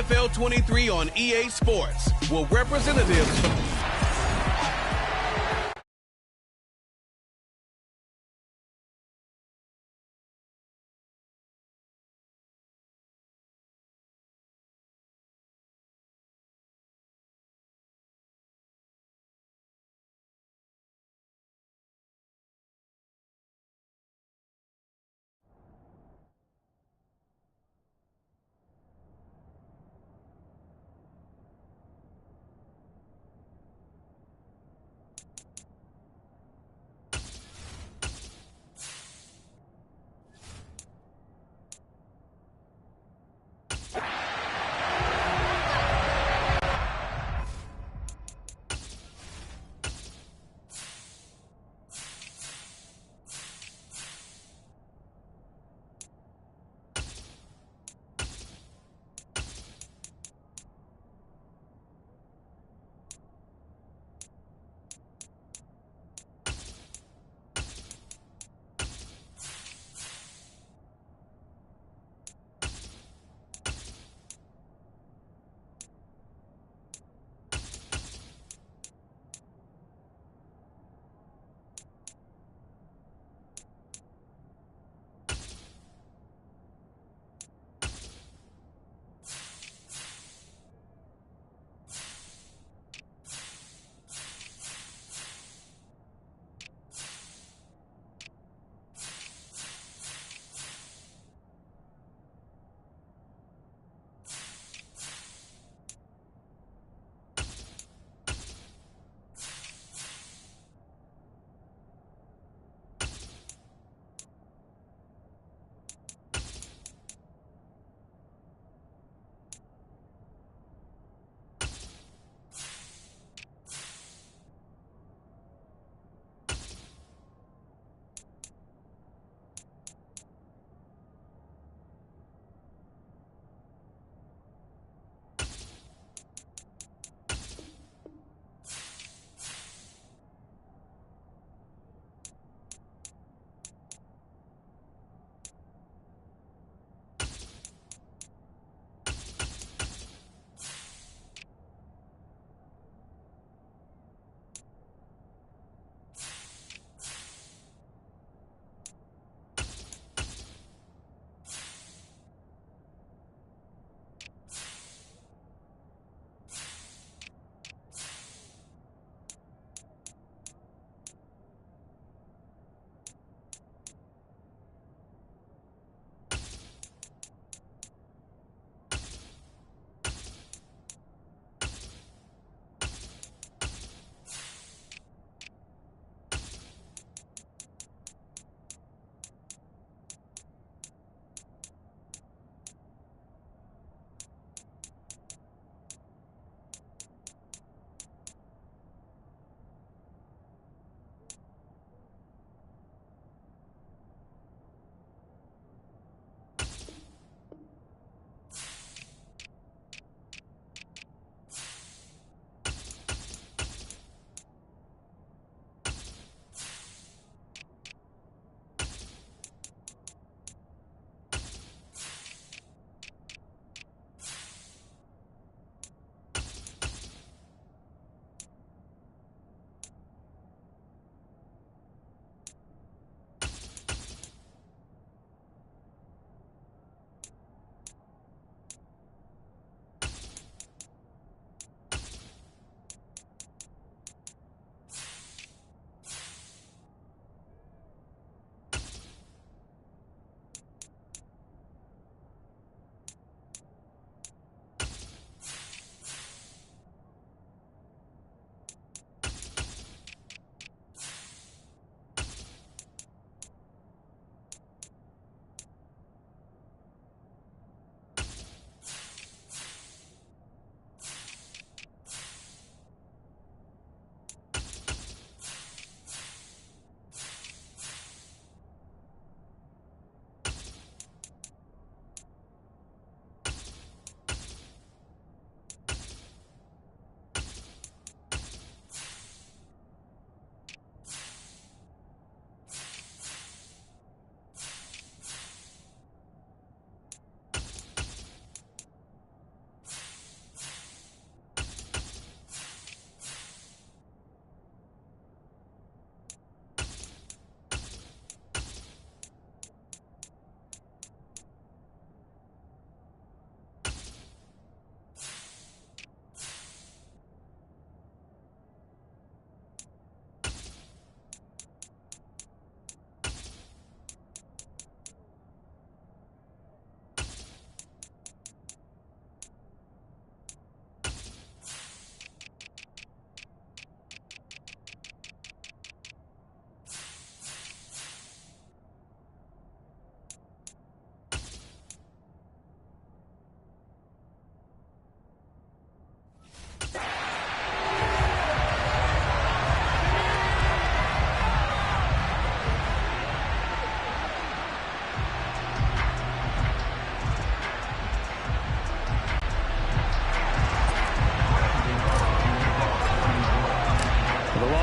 NFL 23 on EA Sports. Will representatives...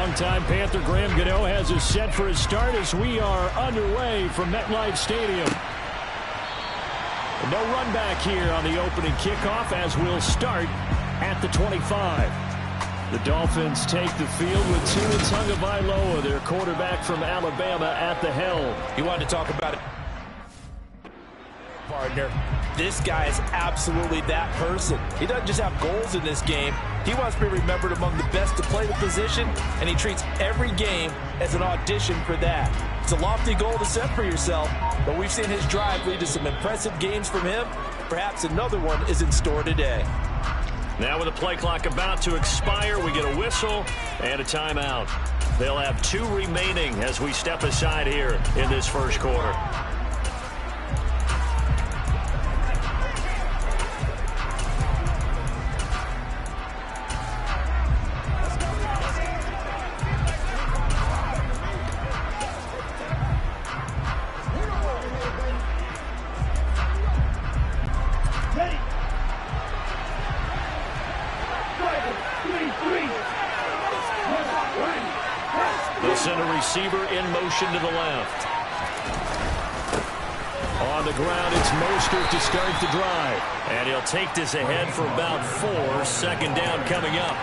longtime Panther Graham Gano has us set for his start as we are underway from MetLife Stadium. No run back here on the opening kickoff as we'll start at the 25. The Dolphins take the field with Tua Tagovailoa, their quarterback from Alabama, at the helm. You wanted to talk about it, partner. This guy is absolutely that person. He doesn't just have goals in this game. He wants to be remembered among the best to play the position, and he treats every game as an audition for that. It's a lofty goal to set for yourself, but we've seen his drive lead to some impressive games from him. Perhaps another one is in store today. Now with the play clock about to expire, we get a whistle and a timeout. They'll have 2 remaining as we step aside here in this first quarter. Send a receiver in motion to the left. On the ground, it's Mostert to start the drive. And he'll take this ahead for about 4. Second down coming up.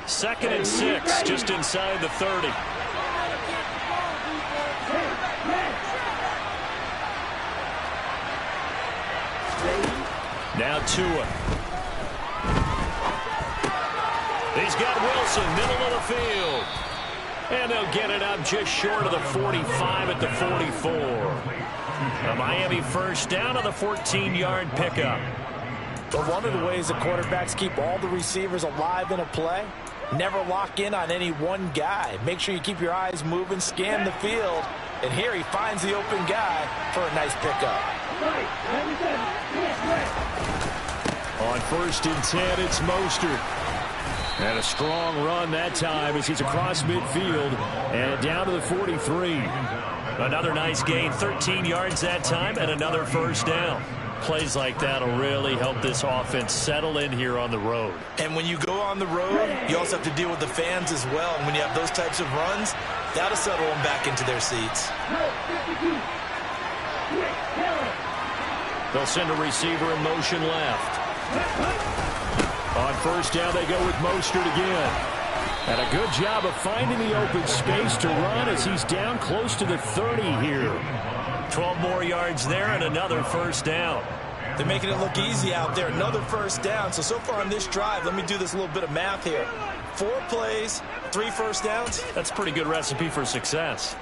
Second and 6, just inside the 30. Now Tua. He's got Wilson, middle of the field. And they'll get it up just short of the 45 at the 44. A Miami first down on the 14-yard pickup. But one of the ways that quarterbacks keep all the receivers alive in a play, never lock in on any one guy. Make sure you keep your eyes moving, scan the field. And here he finds the open guy for a nice pickup. On first and 10, it's Mostert. And a strong run that time as he's across midfield and down to the 43. Another nice gain, 13 yards that time, and another first down. Plays like that will really help this offense settle in here on the road. And when you go on the road, you also have to deal with the fans as well. And when you have those types of runs, that'll settle them back into their seats. They'll send a receiver in motion left. On first down, they go with Mostert again. And a good job of finding the open space to run as he's down close to the 30 here. 12 more yards there and another first down. They're making it look easy out there. Another first down. So far on this drive, let me do this little bit of math here. 4 plays, 3 first downs. That's a pretty good recipe for success.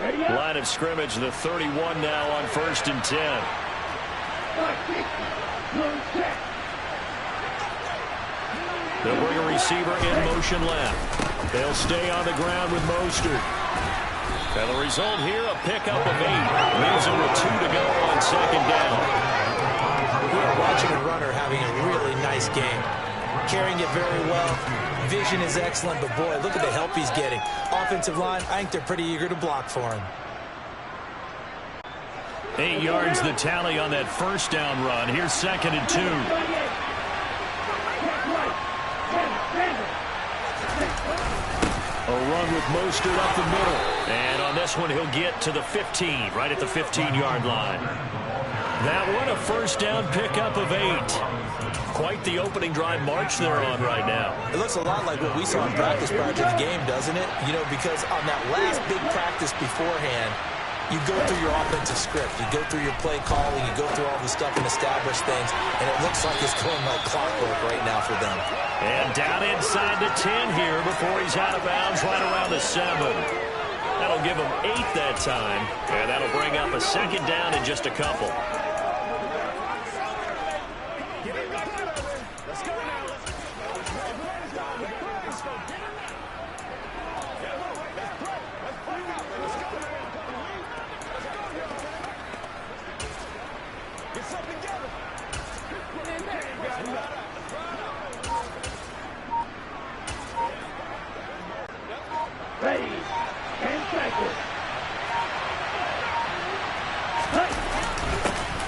Line of scrimmage, the 31 now on first and 10. They'll bring a receiver in motion left. They'll stay on the ground with Mostert. And the result here, a pickup of 8. Leaves him with 2 to go on second down. We are watching a runner having a really nice game. Carrying it very well. Vision is excellent, but boy, look at the help he's getting. Offensive line, I think they're pretty eager to block for him. 8 yards the tally on that first down run. Here's second and 2. A run with Mostert up the middle. And on this one, he'll get to the 15, right at the 15-yard line. That one, a first down pickup of 8. Quite the opening drive march they're on right now. It looks a lot like what we saw in practice prior to the game, doesn't it? You know, because on that last big practice beforehand, you go through your offensive script. You go through your play calling. You go through all the stuff and establish things. And it looks like it's going like clockwork right now for them. And down inside the 10 here before he's out of bounds right around the 7. That'll give him 8 that time. And that'll bring up a second down in just a couple.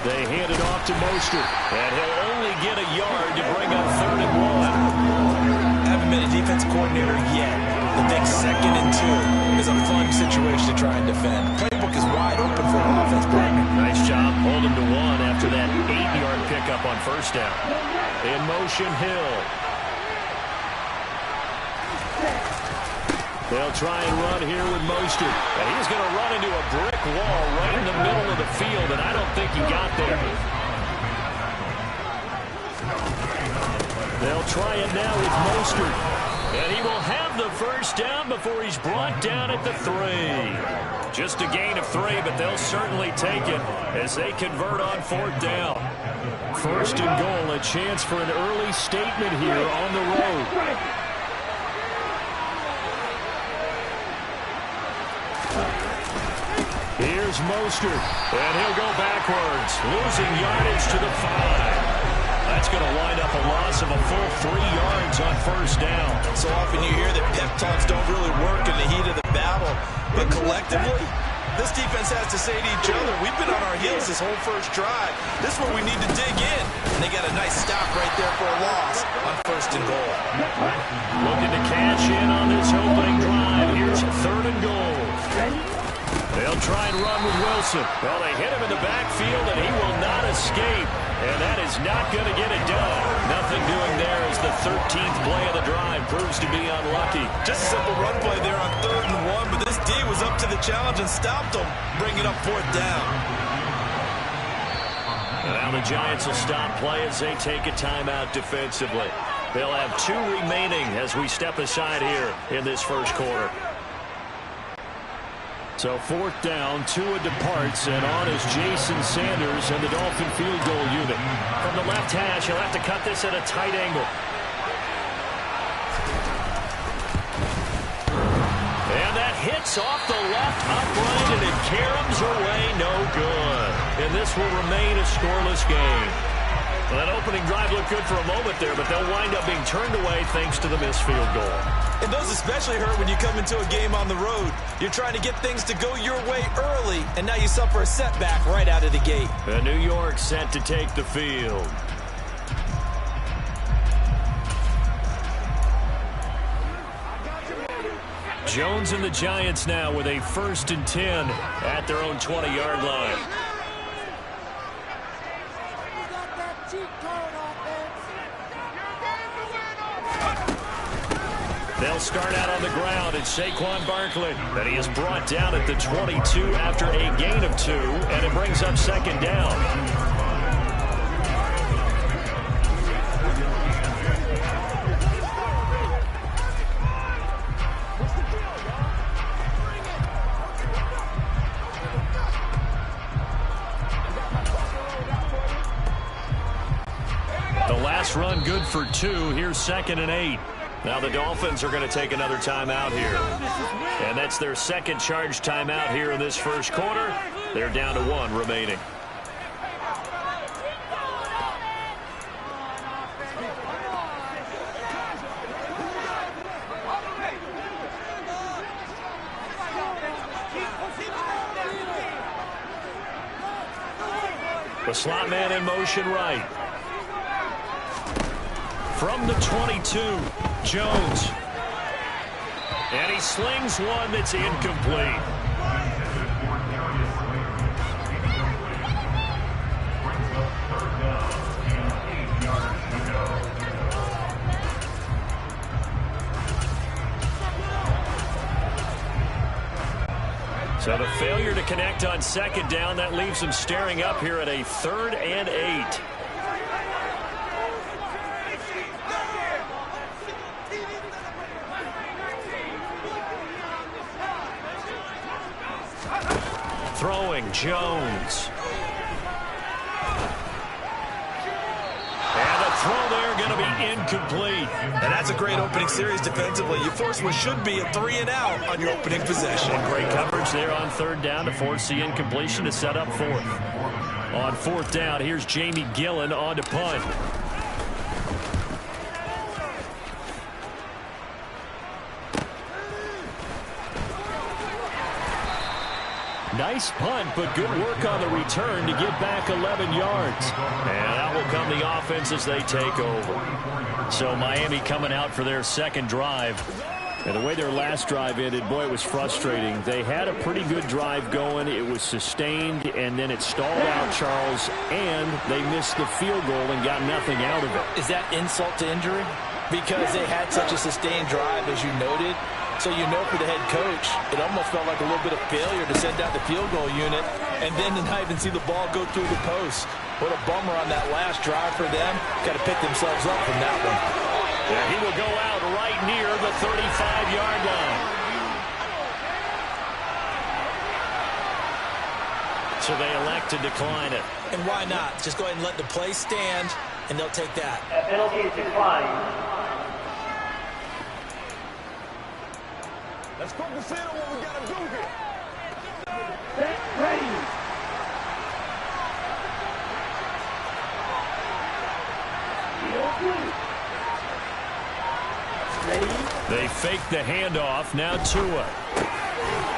They hand it off to Mostert, and he'll only get a yard to bring up 3rd and 1. Haven't been a defensive coordinator yet. The big 2nd and 2 is a fun situation to try and defend. Playbook is wide open for an offense partner. Nice job holding to 1 after that 8-yard pickup on 1st down. In motion, Hill. They'll try and run here with Mostert. And he's going to run into a brick wall right in the middle of the field, and I don't think he got there. They'll try it now with Mostert. And he will have the 1st down before he's brought down at the 3. Just a gain of 3, but they'll certainly take it as they convert on 4th down. 1st and goal, a chance for an early statement here on the road. Here's Mostert, and he'll go backwards, losing yardage to the 5. That's going to wind up a loss of a full 3 yards on 1st down. So often you hear that pep talks don't really work in the heat of the battle, but collectively, this defense has to say to each other, we've been on our heels this whole 1st drive. This is where we need to dig in. And they got a nice stop right there for a loss on 1st and goal. Looking to cash in on this opening drive. Here's 3rd and goal. They'll try and run with Wilson. Well, they hit him in the backfield, and he will not escape. And that is not going to get it done. Nothing doing there as the 13th play of the drive proves to be unlucky. Just a simple run play there on 3rd and 1, but this D was up to the challenge and stopped him, bringing up 4th down. And now the Giants will stop play as they take a timeout defensively. They'll have 2 remaining as we step aside here in this 1st quarter. So 4th down, Tua departs, and on is Jason Sanders and the Dolphin field goal unit. From the left hash, he'll have to cut this at a tight angle. And that hits off the left upright, and it caroms away no good. And this will remain a scoreless game. Well, that opening drive looked good for a moment there, but they'll wind up being turned away thanks to the missed field goal. And those especially hurt when you come into a game on the road. You're trying to get things to go your way early, and now you suffer a setback right out of the gate. And New York set to take the field. Jones and the Giants now with a 1st and 10 at their own 20-yard line. They'll start out on the ground. It's Saquon Barkley. And he is brought down at the 22 after a gain of 2. And it brings up 2nd down. The last run good for 2. Here's 2nd and 8. Now the Dolphins are going to take another timeout here. And that's their 2nd charge timeout here in this 1st quarter. They're down to 1 remaining. The slot man in motion right. From the 22, Jones. And he slings one that's incomplete. So the failure to connect on 2nd down, that leaves them staring up here at a 3rd and 8. Throwing Jones. And the throw there going to be incomplete. And that's a great opening series defensively. You force what should be a 3-and-out on your opening possession. And great coverage there on 3rd down to force the incompletion to set up 4th. On 4th down, here's Jamie Gillen on to punt. Nice punt, but good work on the return to get back 11 yards. And out will come the offense as they take over. So Miami coming out for their second drive. And the way their last drive ended, boy, it was frustrating. They had a pretty good drive going. It was sustained, and then it stalled out, Charles, and they missed the field goal and got nothing out of it. Is that insult to injury? Because they had such a sustained drive, as you noted. So you know for the head coach, it almost felt like a little bit of failure to send out the field goal unit and then to not even see the ball go through the post. What a bummer on that last drive for them. Got to pick themselves up from that one. Yeah, he will go out right near the 35-yard line. So they elect to decline it. And why not? Just go ahead and let the play stand, and they'll take that. A penalty is declined. Let's focus in on what we got to do here. Set, ready. They fake the handoff. Now Tua.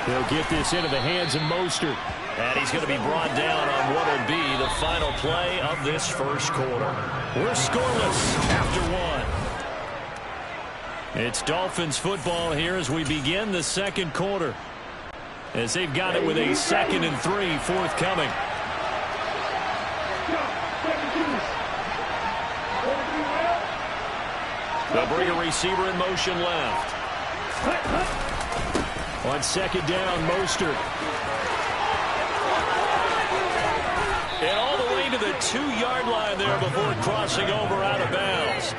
They'll get this into the hands of Mostert. And he's going to be brought down on what will be the final play of this first quarter. We're scoreless after one. It's Dolphins football here as we begin the second quarter. As they've got it with a 2nd and 3 forthcoming. They'll bring a receiver in motion left. On 2nd down, Mostert. And all the way to the 2-yard line there before crossing over out of bounds.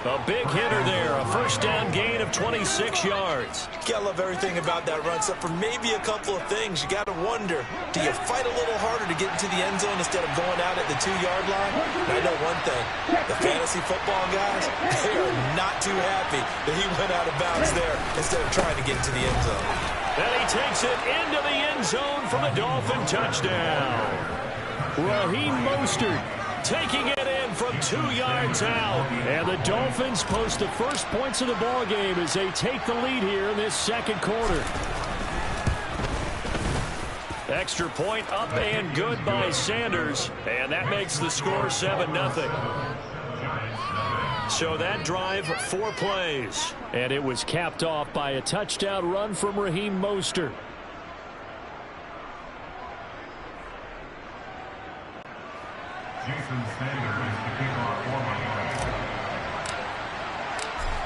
A big hitter there, a first down gain of 26 yards. You gotta love everything about that run, except for maybe a couple of things. You gotta wonder, do you fight a little harder to get into the end zone instead of going out at the 2-yard line? And I know one thing, the fantasy football guys, they are not too happy that he went out of bounds there instead of trying to get into the end zone. And he takes it into the end zone for the Dolphin touchdown. Raheem Mostert taking it in from 2 yards out. And the Dolphins post the first points of the ball game as they take the lead here in this second quarter. Extra point up and good by Sanders. And that makes the score 7-0. So that drive, 4 plays. And it was capped off by a touchdown run from Raheem Mostert.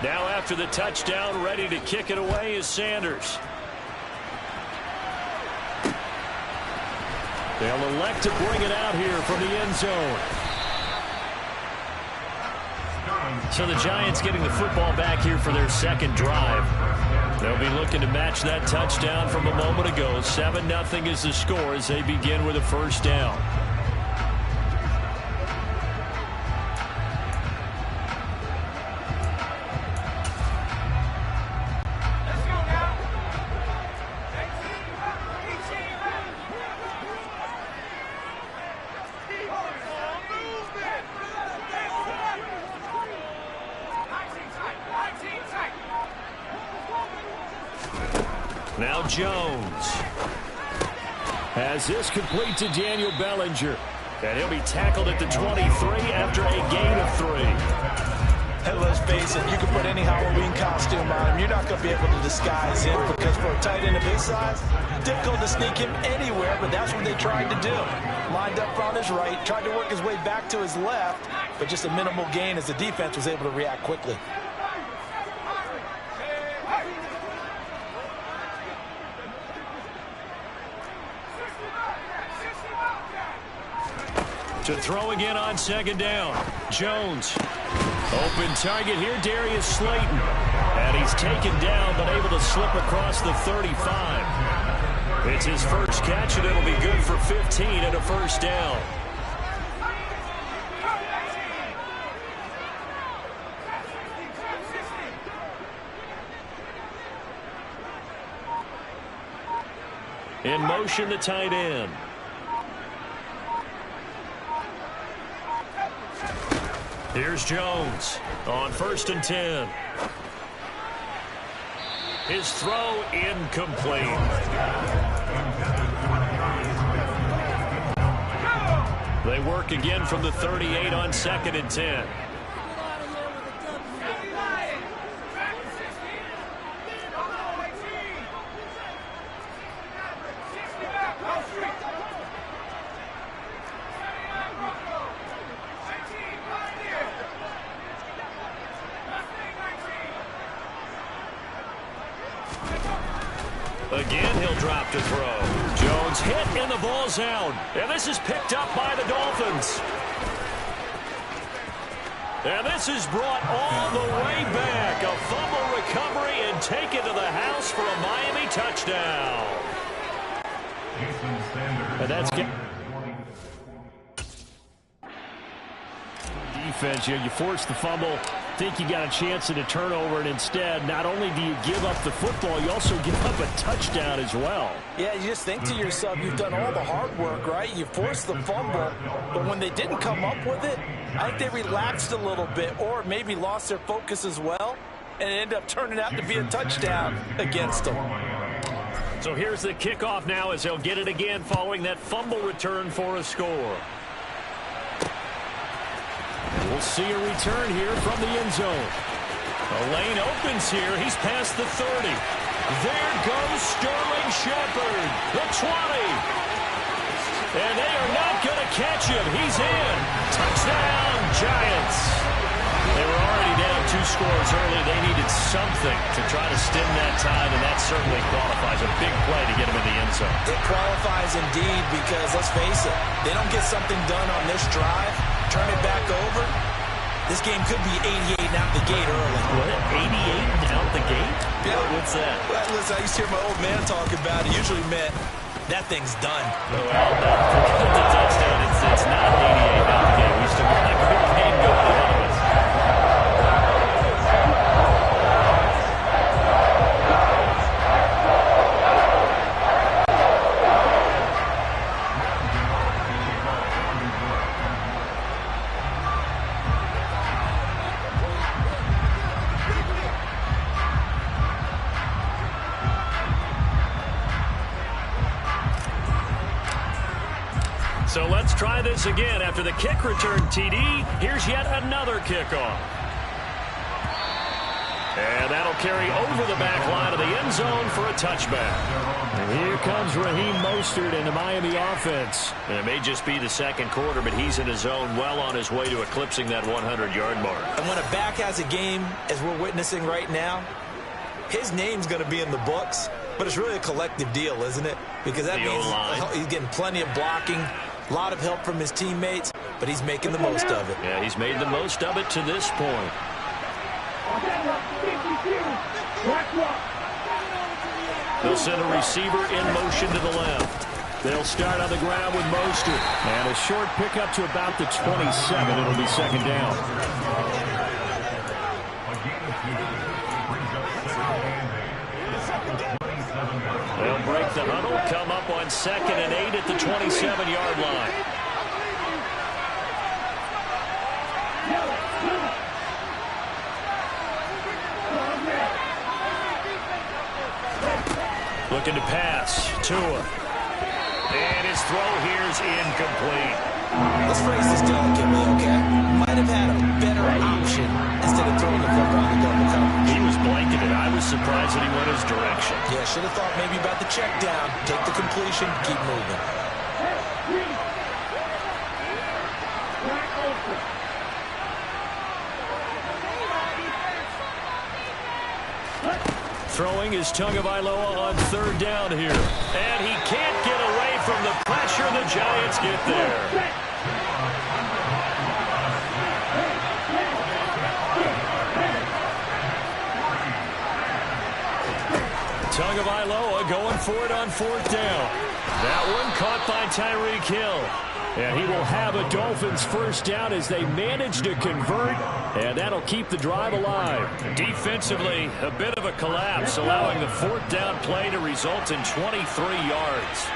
Now after the touchdown, ready to kick it away is Sanders. They'll elect to bring it out here from the end zone. So the Giants getting the football back here for their second drive. They'll be looking to match that touchdown from a moment ago. 7-0 is the score as they begin with a first down. Now Jones has this complete to Daniel Bellinger. And he'll be tackled at the 23 after a gain of 3. Hey, let's face it, you can put any Halloween costume on him. You're not going to be able to disguise him because for a tight end of his size, difficult to sneak him anywhere, but that's what they tried to do. Lined up on his right, tried to work his way back to his left, but just a minimal gain as the defense was able to react quickly. To throw again on 2nd down. Jones. Open target here, Darius Slayton. And he's taken down, but able to slip across the 35. It's his first catch, and it'll be good for 15 and a first down. In motion, the tight end. Here's Jones on 1st and 10. His throw incomplete. They work again from the 38 on 2nd and 10. Again, he'll drop to throw. Jones hit and the ball's out. And this is picked up by the Dolphins. And this is brought all the way back. A fumble recovery and taken to the house for a Miami touchdown. And that's defense. You force the fumble. Think you got a chance at a turnover, and instead, not only do you give up the football, you also give up a touchdown as well. Yeah, you just think to yourself, you've done all the hard work, right? You forced the fumble, but when they didn't come up with it, I think they relaxed a little bit or maybe lost their focus as well, and it ended up turning out to be a touchdown against them. So here's the kickoff now as they'll get it again following that fumble return for a score. We'll see a return here from the end zone. The lane opens here. He's past the 30. There goes Sterling Shepard, the 20. And they are not going to catch him. He's in. Touchdown, Giants. They were already down 2 scores early. They needed something to try to stem that tide, and that certainly qualifies. A big play to get him in the end zone. It qualifies indeed because, let's face it, they don't get something done on this drive, turn it back over, this game could be 88 out the gate early. What? 88 out the gate? Yeah. What's that? Well, listen, I used to hear my old man talk about it. Usually meant that thing's done. Well, forget the touchdown. It's not 88 out the gate. We still got a good game going ahead of us. So let's try this again. After the kick return, TD, here's yet another kickoff. And that'll carry over the back line of the end zone for a touchback. And here comes Raheem Mostert in the Miami offense. And it may just be the second quarter, but he's in his zone well on his way to eclipsing that 100-yard mark. And when a back has a game, as we're witnessing right now, his name's going to be in the books, but it's really a collective deal, isn't it? Because that means he's getting plenty of blocking, a lot of help from his teammates, but he's making the most of it. Yeah, he's made the most of it to this point. They'll send a receiver in motion to the left. They'll start on the ground with Mostert. And a short pickup to about the 27. It'll be second down. They'll break the huddle, come up on 2nd and 8 at the 27-yard line. Looking to pass. Tua. And his throw here's incomplete. Let's phrase this delicately, okay? Might have had a better option instead of throwing the football in the double coverage. He was blanketed. I was surprised that he went his direction. Yeah, should have thought maybe about the check down, take the completion, keep moving. Throwing is Tagovailoa on 3rd down here. And he can't get away from the pressure. The Giants get there. Tagovailoa going for it on 4th down. That one caught by Tyreek Hill. And he will have a Dolphins first down as they manage to convert, and that'll keep the drive alive. Defensively, a bit of a collapse, allowing the 4th down play to result in 23 yards.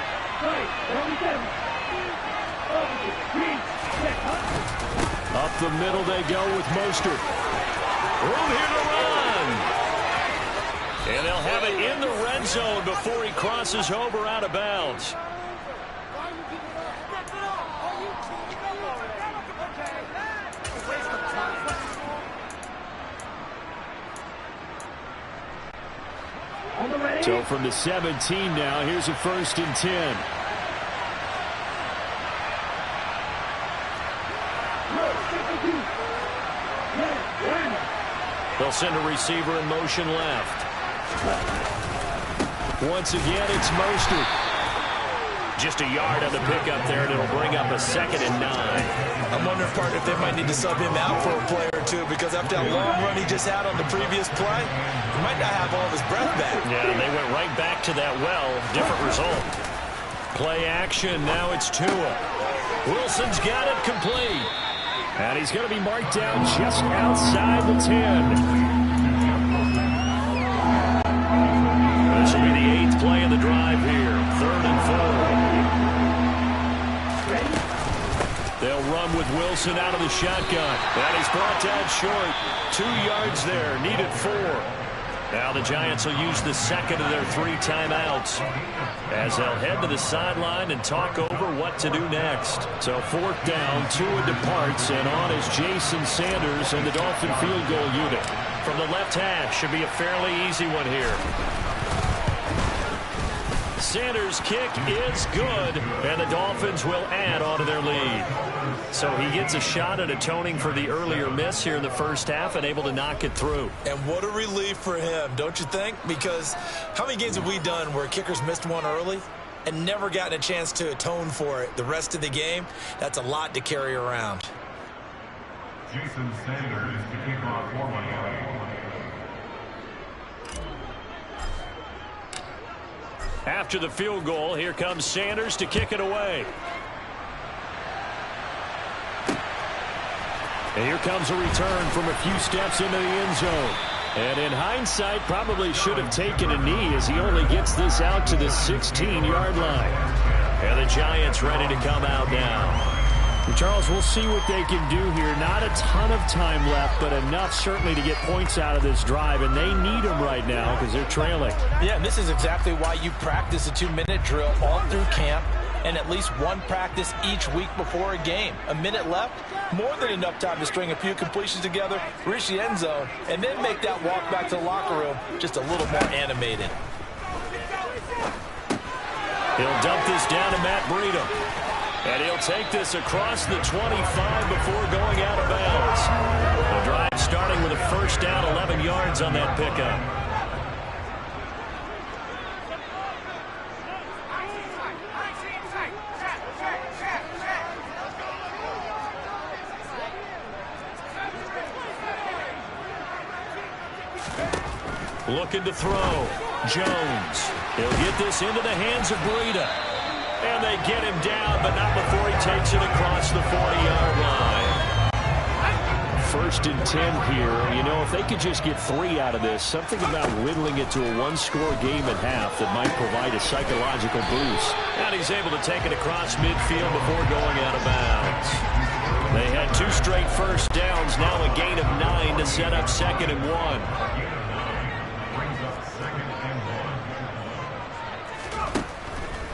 Up the middle they go with Mostert. Room here to run. And they'll have it in the red zone before he crosses over out of bounds. So from the 17 now, here's a 1st and 10. They'll send a receiver in motion left. Once again, it's Mostert. Just a yard on the pickup there, and it'll bring up a 2nd and 9. I'm wondering, partner, if they might need to sub him out for a play or two, because after that long run he just had on the previous play, he might not have all of his breath back. Yeah, they went right back to that well. Different result. Play action. Now it's Tua. Wilson's got it complete. And he's going to be marked down just outside the 10. This will be the 8th play of the drive here. 3rd and 4. They'll run with Wilson out of the shotgun. And he's brought down short. 2 yards there. Needed 4. Now the Giants will use the 2nd of their 3 timeouts as they'll head to the sideline and talk over what to do next. So 4th down, Tua departs, and on is Jason Sanders and the Dolphin field goal unit. From the left hash, should be a fairly easy one here. Sanders' kick is good, and the Dolphins will add on to their lead. So he gets a shot at atoning for the earlier miss here in the first half and able to knock it through. And what a relief for him, don't you think? Because how many games have we done where kickers missed one early and never gotten a chance to atone for it the rest of the game? That's a lot to carry around. Jason Sanders to kick off for Miami. After the field goal, here comes Sanders to kick it away. And here comes a return from a few steps into the end zone. And in hindsight, probably should have taken a knee as he only gets this out to the 16-yard line. And the Giants ready to come out now. Charles, we'll see what they can do here. Not a ton of time left, but enough certainly to get points out of this drive, and they need them right now because they're trailing. Yeah, and this is exactly why you practice a 2-minute drill all through camp and at least one practice each week before a game. A minute left, more than enough time to string a few completions together, reach the end zone, and then make that walk back to the locker room just a little more animated. He'll dump this down to Matt Breida. And he'll take this across the 25 before going out of bounds. The drive starting with a 1st down, 11 yards on that pickup. Looking to throw. Jones. He'll get this into the hands of Breida. And they get him down, but not before he takes it across the 40-yard line. 1st and 10 here. You know, if they could just get 3 out of this, something about whittling it to a 1-score game at half that might provide a psychological boost. And he's able to take it across midfield before going out of bounds. They had 2 straight 1st downs, now a gain of 9 to set up 2nd and 1.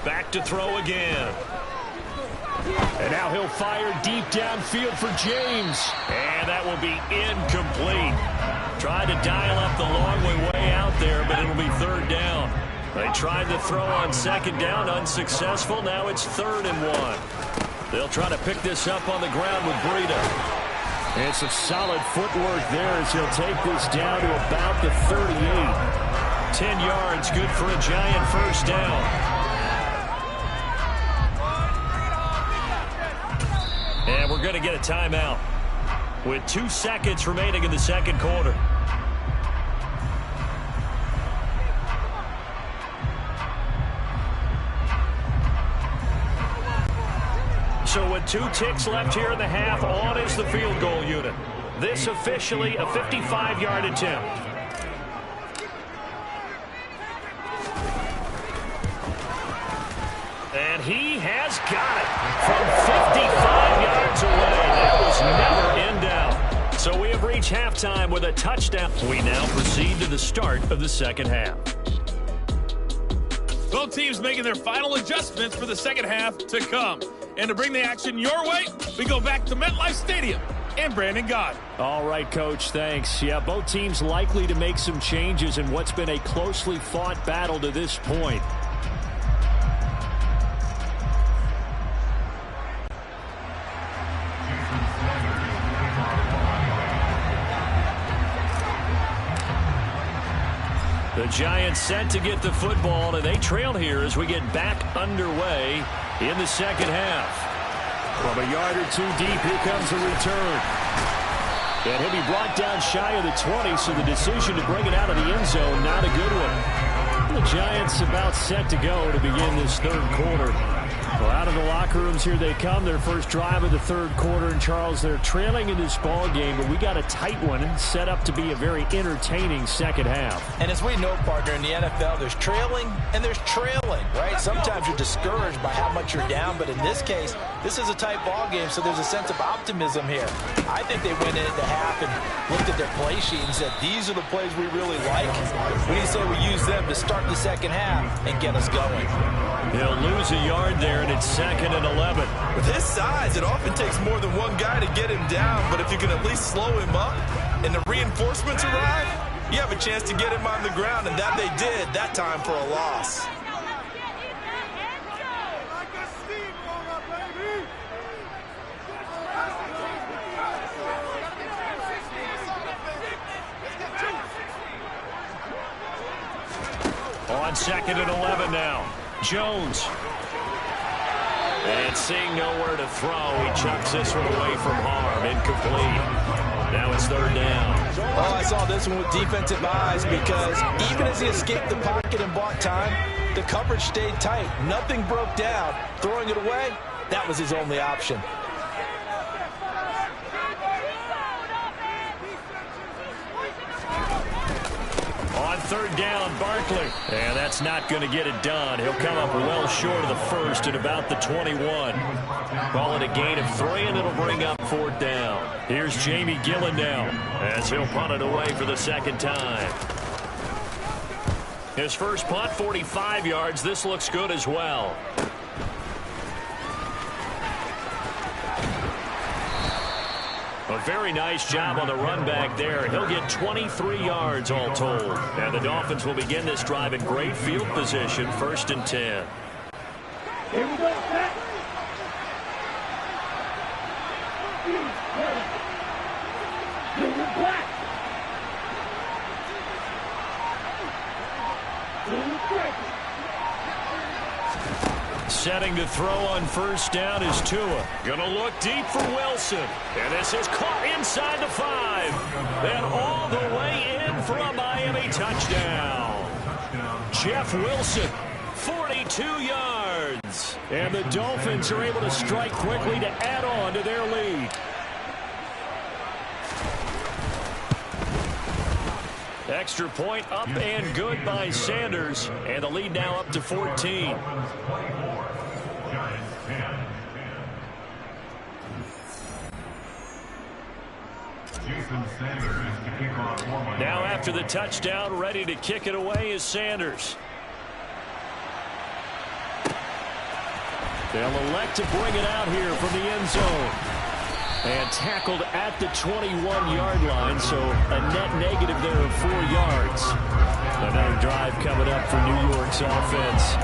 Back to throw again. And now he'll fire deep downfield for James. And that will be incomplete. Tried to dial up the long way out there, but it'll be 3rd down. They tried to throw on 2nd down, unsuccessful. Now it's 3rd and 1. They'll try to pick this up on the ground with Breida. And some solid footwork there as he'll take this down to about the 38. 10 yards, good for a Giant 1st down. And we're going to get a timeout with 2 seconds remaining in the 2nd quarter. So with 2 ticks left here in the half, on is the field goal unit. This officially a 55-yard attempt. And he has got it from 55 yards away. That was never in doubt. So we have reached halftime with a touchdown. We now proceed to the start of the 2nd half. Both teams making their final adjustments for the 2nd half to come. And to bring the action your way, we go back to MetLife Stadium and Brandon Gott. All right, Coach, thanks. Yeah, both teams likely to make some changes in what's been a closely fought battle to this point. The Giants set to get the football, and they trail here as we get back underway in the second half. From a yard or two deep, here comes a return. And he'll be brought down shy of the 20, so the decision to bring it out of the end zone, not a good one. The Giants about set to go to begin this third quarter. Well, out of the locker rooms, here they come. Their first drive of the third quarter. And, Charles, they're trailing in this ball game, but we got a tight one set up to be a very entertaining second half. And as we know, partner, in the NFL, there's trailing and there's trailing, right? Sometimes you're discouraged by how much you're down, but in this case, this is a tight ball game, so there's a sense of optimism here. I think they went into half and looked at their play sheet and said, these are the plays we really like. We say we use them to start the second half and get us going. He'll lose a yard there, and it's 2nd and 11. With his size, it often takes more than one guy to get him down, but if you can at least slow him up and the reinforcements arrive, you have a chance to get him on the ground, and that they did that time for a loss. On 2nd and 11 now. Jones. And seeing nowhere to throw, he chucks this one away from harm. Incomplete. Now it's 3rd down. Oh, I saw this one with defensive eyes because even as he escaped the pocket and bought time, the coverage stayed tight. Nothing broke down. Throwing it away, that was his only option. On 3rd down, Barkley. And that's not going to get it done. He'll come up well short of the first at about the 21. Call it a gain of 3, and it'll bring up 4th down. Here's Jamie Gillen now as he'll punt it away for the second time. His first punt, 45 yards. This looks good as well. A very nice job on the run back there. He'll get 23 yards all told. And the Dolphins will begin this drive in great field position, 1st and 10. Here we go, set. Black. Setting to throw on 1st down is Tua. Gonna look deep for Wilson. And this is caught inside the 5. And all the way in for a Miami touchdown. Jeff Wilson, 42 yards. And the Dolphins are able to strike quickly to add on to their lead. Extra point up and good by Sanders. And the lead now up to 14. Now after the touchdown, ready to kick it away is Sanders. They'll elect to bring it out here from the end zone. And tackled at the 21-yard line, so a net negative there of 4 yards. Another drive coming up for New York's offense.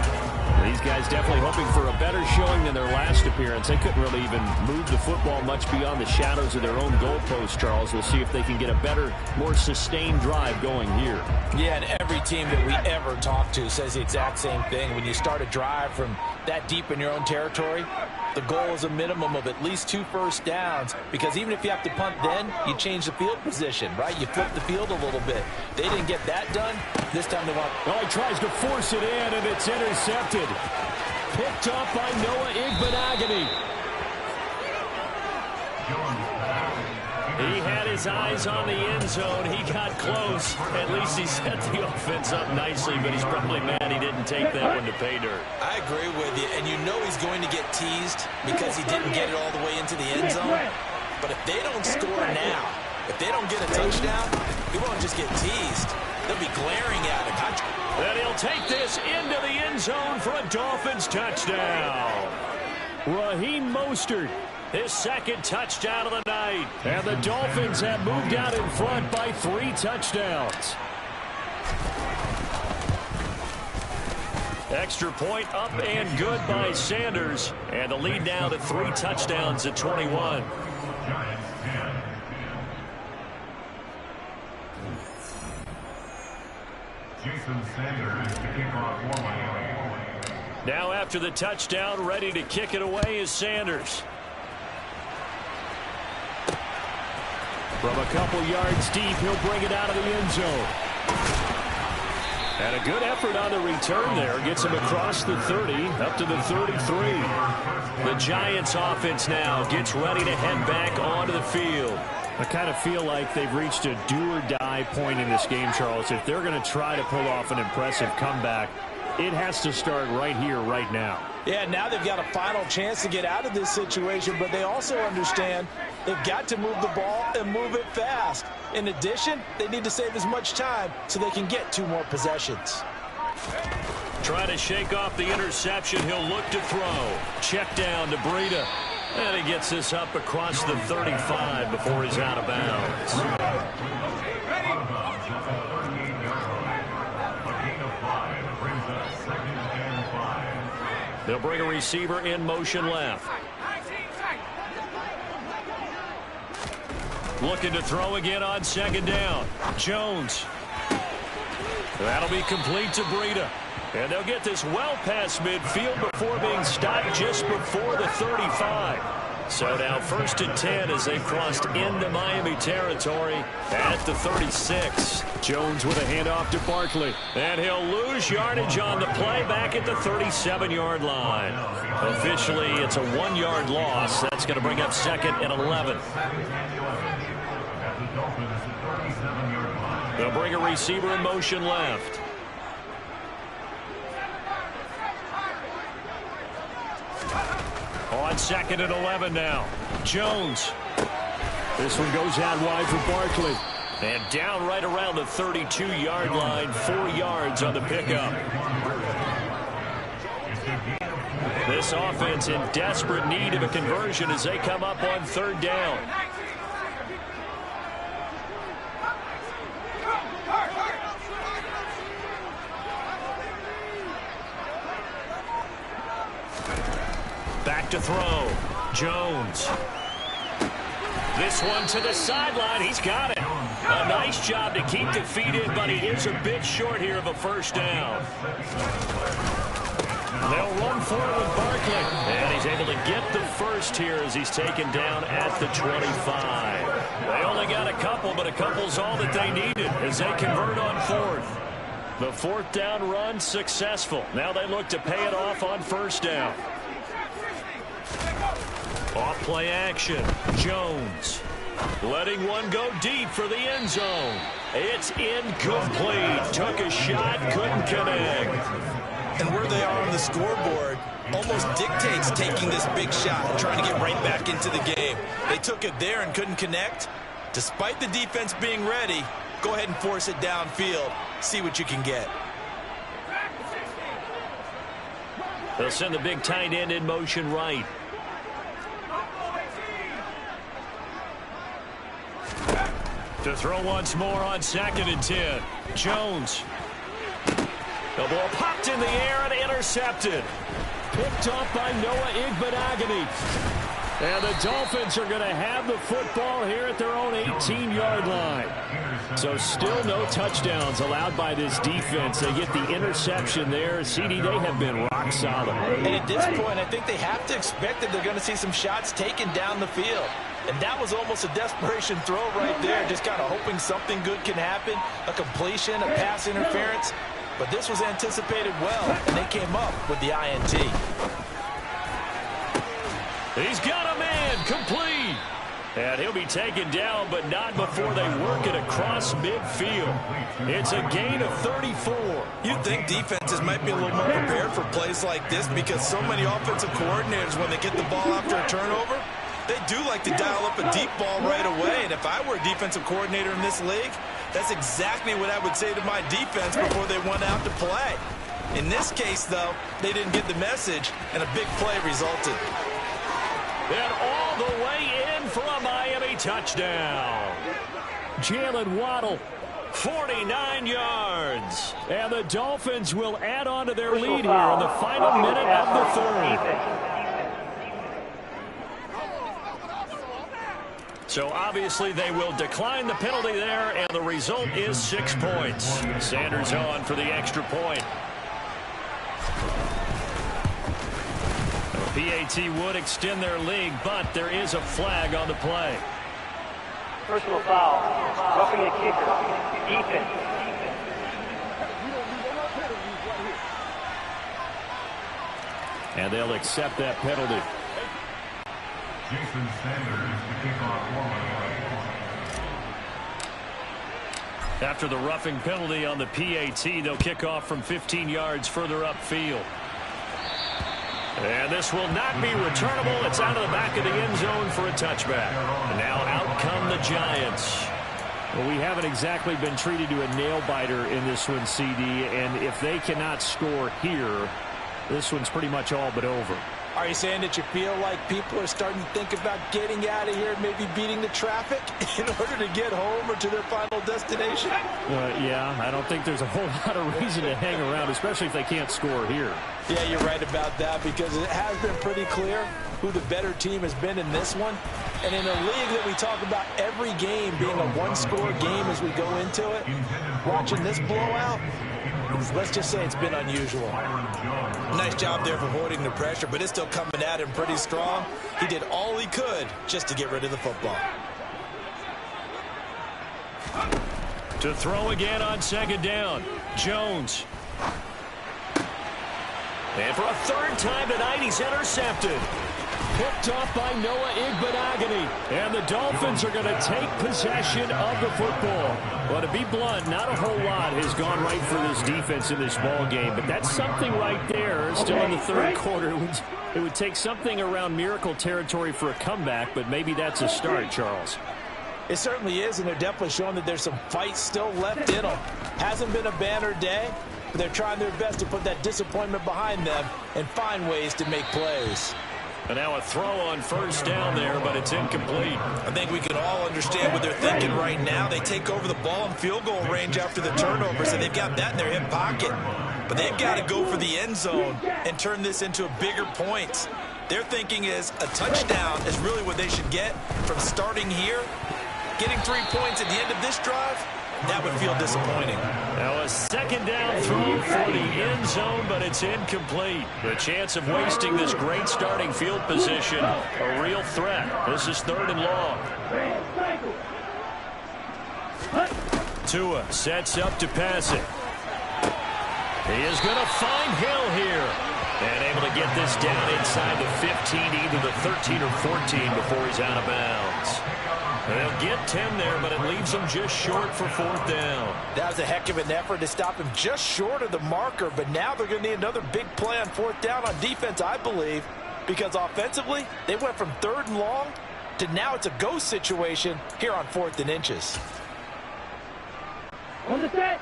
These guys definitely hoping for a better showing than their last appearance. They couldn't really even move the football much beyond the shadows of their own goalpost, Charles. We'll see if they can get a better, more sustained drive going here. Yeah, and every team that we ever talk to says the exact same thing. When you start a drive from that deep in your own territory, the goal is a minimum of at least 2 first downs, because even if you have to punt then, you change the field position, right? You flip the field a little bit. They didn't get that done. This time they want... Oh, he tries to force it in, and it's intercepted. Picked up by Noah Igbenogany. He had his eyes on the end zone. He got close. At least he set the offense up nicely, but he's probably mad he didn't take that one to pay dirt. I agree with you, and you know he's going to get teased because he didn't get it all the way into the end zone. But if they don't score now, if they don't get a touchdown, he won't just get teased. They'll be glaring at him. And he'll take this into the end zone for a Dolphins touchdown. Raheem Mostert his second touchdown of the night. And the Dolphins have moved out in front by 3 touchdowns. Extra point up and good by Sanders. And the lead now to 3 touchdowns at 21. Jason Sanders to kick off for Miami. Now after the touchdown, ready to kick it away is Sanders. From a couple yards deep, he'll bring it out of the end zone. And a good effort on the return there. Gets him across the 30, up to the 33. The Giants offense now gets ready to head back onto the field. I kind of feel like they've reached a do-or-die point in this game, Charles. If they're going to try to pull off an impressive comeback, it has to start right here, right now. Yeah, now they've got a final chance to get out of this situation, but they also understand they've got to move the ball and move it fast. In addition, they need to save as much time so they can get 2 more possessions. Try to shake off the interception. He'll look to throw. Check down to Breida. And he gets this up across the 35 before he's out of bounds. They'll bring a receiver in motion left. Looking to throw again on second down. Jones. That'll be complete to Breida. And they'll get this well past midfield before being stopped just before the 35. So now 1st and 10 as they've crossed into Miami territory at the 36. Jones with a handoff to Barkley. And he'll lose yardage on the play back at the 37-yard line. Officially, it's a 1-yard loss. That's going to bring up 2nd and 11. They'll bring a receiver in motion left. On 2nd and 11 now. Jones. This one goes out wide for Barkley. And down right around the 32-yard line. 4 yards on the pickup. This offense in desperate need of a conversion as they come up on 3rd down. Back to throw. Jones. This one to the sideline. He's got it. A nice job to keep the feet in, but he is a bit short here of a 1st down. They'll run forward with Barkley. And he's able to get the 1st here as he's taken down at the 25. They only got a couple, but a couple's all that they needed as they convert on 4th. The 4th down run successful. Now they look to pay it off on 1st down. Off play action. Jones. Letting one go deep for the end zone. It's incomplete. Took a shot, couldn't connect. And where they are on the scoreboard almost dictates taking this big shot and trying to get right back into the game. They took it there and couldn't connect. Despite the defense being ready, go ahead and force it downfield. See what you can get. They'll send the big tight end in motion right. To throw once more on 2nd and 10. Jones. The ball popped in the air and intercepted. Picked off by Noah Igbenogany. And the Dolphins are going to have the football here at their own 18-yard line. So still no touchdowns allowed by this defense. They get the interception there. CD, they have been rock solid. And at this point, I think they have to expect that they're going to see some shots taken down the field. And that was almost a desperation throw right there, just kind of hoping something good can happen, a completion, a pass interference. But this was anticipated well, and they came up with the INT. He's got a man, complete. And he'll be taken down, but not before they work it across midfield. It's a gain of 34. You'd think defenses might be a little more prepared for plays like this because so many offensive coordinators, when they get the ball after a turnover, they do like to dial up a deep ball right away. And if I were a defensive coordinator in this league, that's exactly what I would say to my defense before they went out to play. In this case, though, they didn't get the message, and a big play resulted. And all the way in for a Miami touchdown. Jalen Waddle, 49 yards. And the Dolphins will add on to their lead here in the final minute of the third. So obviously they will decline the penalty there, and the result is 6 points. Sanders on for the extra point. The PAT would extend their lead, but there is a flag on the play. Personal foul. Roughing the kicker. Defense. And they'll accept that penalty. Jason Sanders to kick off After the roughing penalty on the PAT, they'll kick off from 15 yards further upfield. And this will not be returnable. It's out of the back of the end zone for a touchback. And now out come the Giants. Well, we haven't exactly been treated to a nail-biter in this one, CD. And if they cannot score here, this one's pretty much all but over. Are you saying that you feel like people are starting to think about getting out of here, maybe beating the traffic in order to get home or to their final destination? Yeah, I don't think there's a whole lot of reason to hang around, especially if they can't score here. Yeah, you're right about that, because it has been pretty clear who the better team has been in this one. And in a league that we talk about every game being a one-score game as we go into it, watching this blowout, let's just say it's been unusual. Nice job there for holding the pressure, but it's still coming at him pretty strong. He did all he could just to get rid of the football. To throw again on second down, Jones. And for a third time tonight, he's intercepted. Picked off by Noah Igbenogany. And the Dolphins are going to take possession of the football. Well, to be blunt, not a whole lot has gone right for this defense in this ball game. But that's something right there. Still in the third quarter. It would take something around miracle territory for a comeback, but maybe that's a start, Charles. It certainly is, and they're definitely showing that there's some fight still left in them. Hasn't been a banner day, but they're trying their best to put that disappointment behind them and find ways to make plays. And now a throw on first down there, but it's incomplete. I think we can all understand what they're thinking right now. They take over the ball in field goal range after the turnover, so they've got that in their hip pocket. But they've got to go for the end zone and turn this into a bigger point. Their thinking is a touchdown is really what they should get from starting here. Getting 3 points at the end of this drive, that would feel disappointing. Now a second down throw for the end zone, but it's incomplete. The chance of wasting this great starting field position, a real threat. This is 3rd and long. Tua sets up to pass it. He is going to find Hill here. And able to get this down inside the 15, either the 13 or 14 before he's out of bounds. They'll get 10 there, but it leaves them just short for 4th down. That was a heck of an effort to stop him just short of the marker, but now they're going to need another big play on 4th down on defense, I believe, because offensively, they went from 3rd and long to now it's a go situation here on 4th and inches. On the set.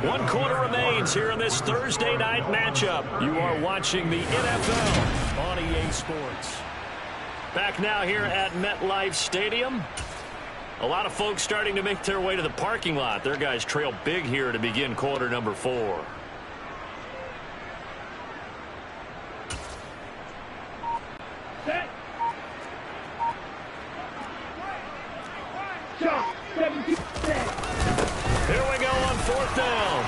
One quarter remains here in this Thursday night matchup. You are watching the NFL on EA Sports. Back now here at MetLife Stadium. A lot of folks starting to make their way to the parking lot. Their guys trail big here to begin quarter number 4. Set. Shot. 17. Here we go on 4th down.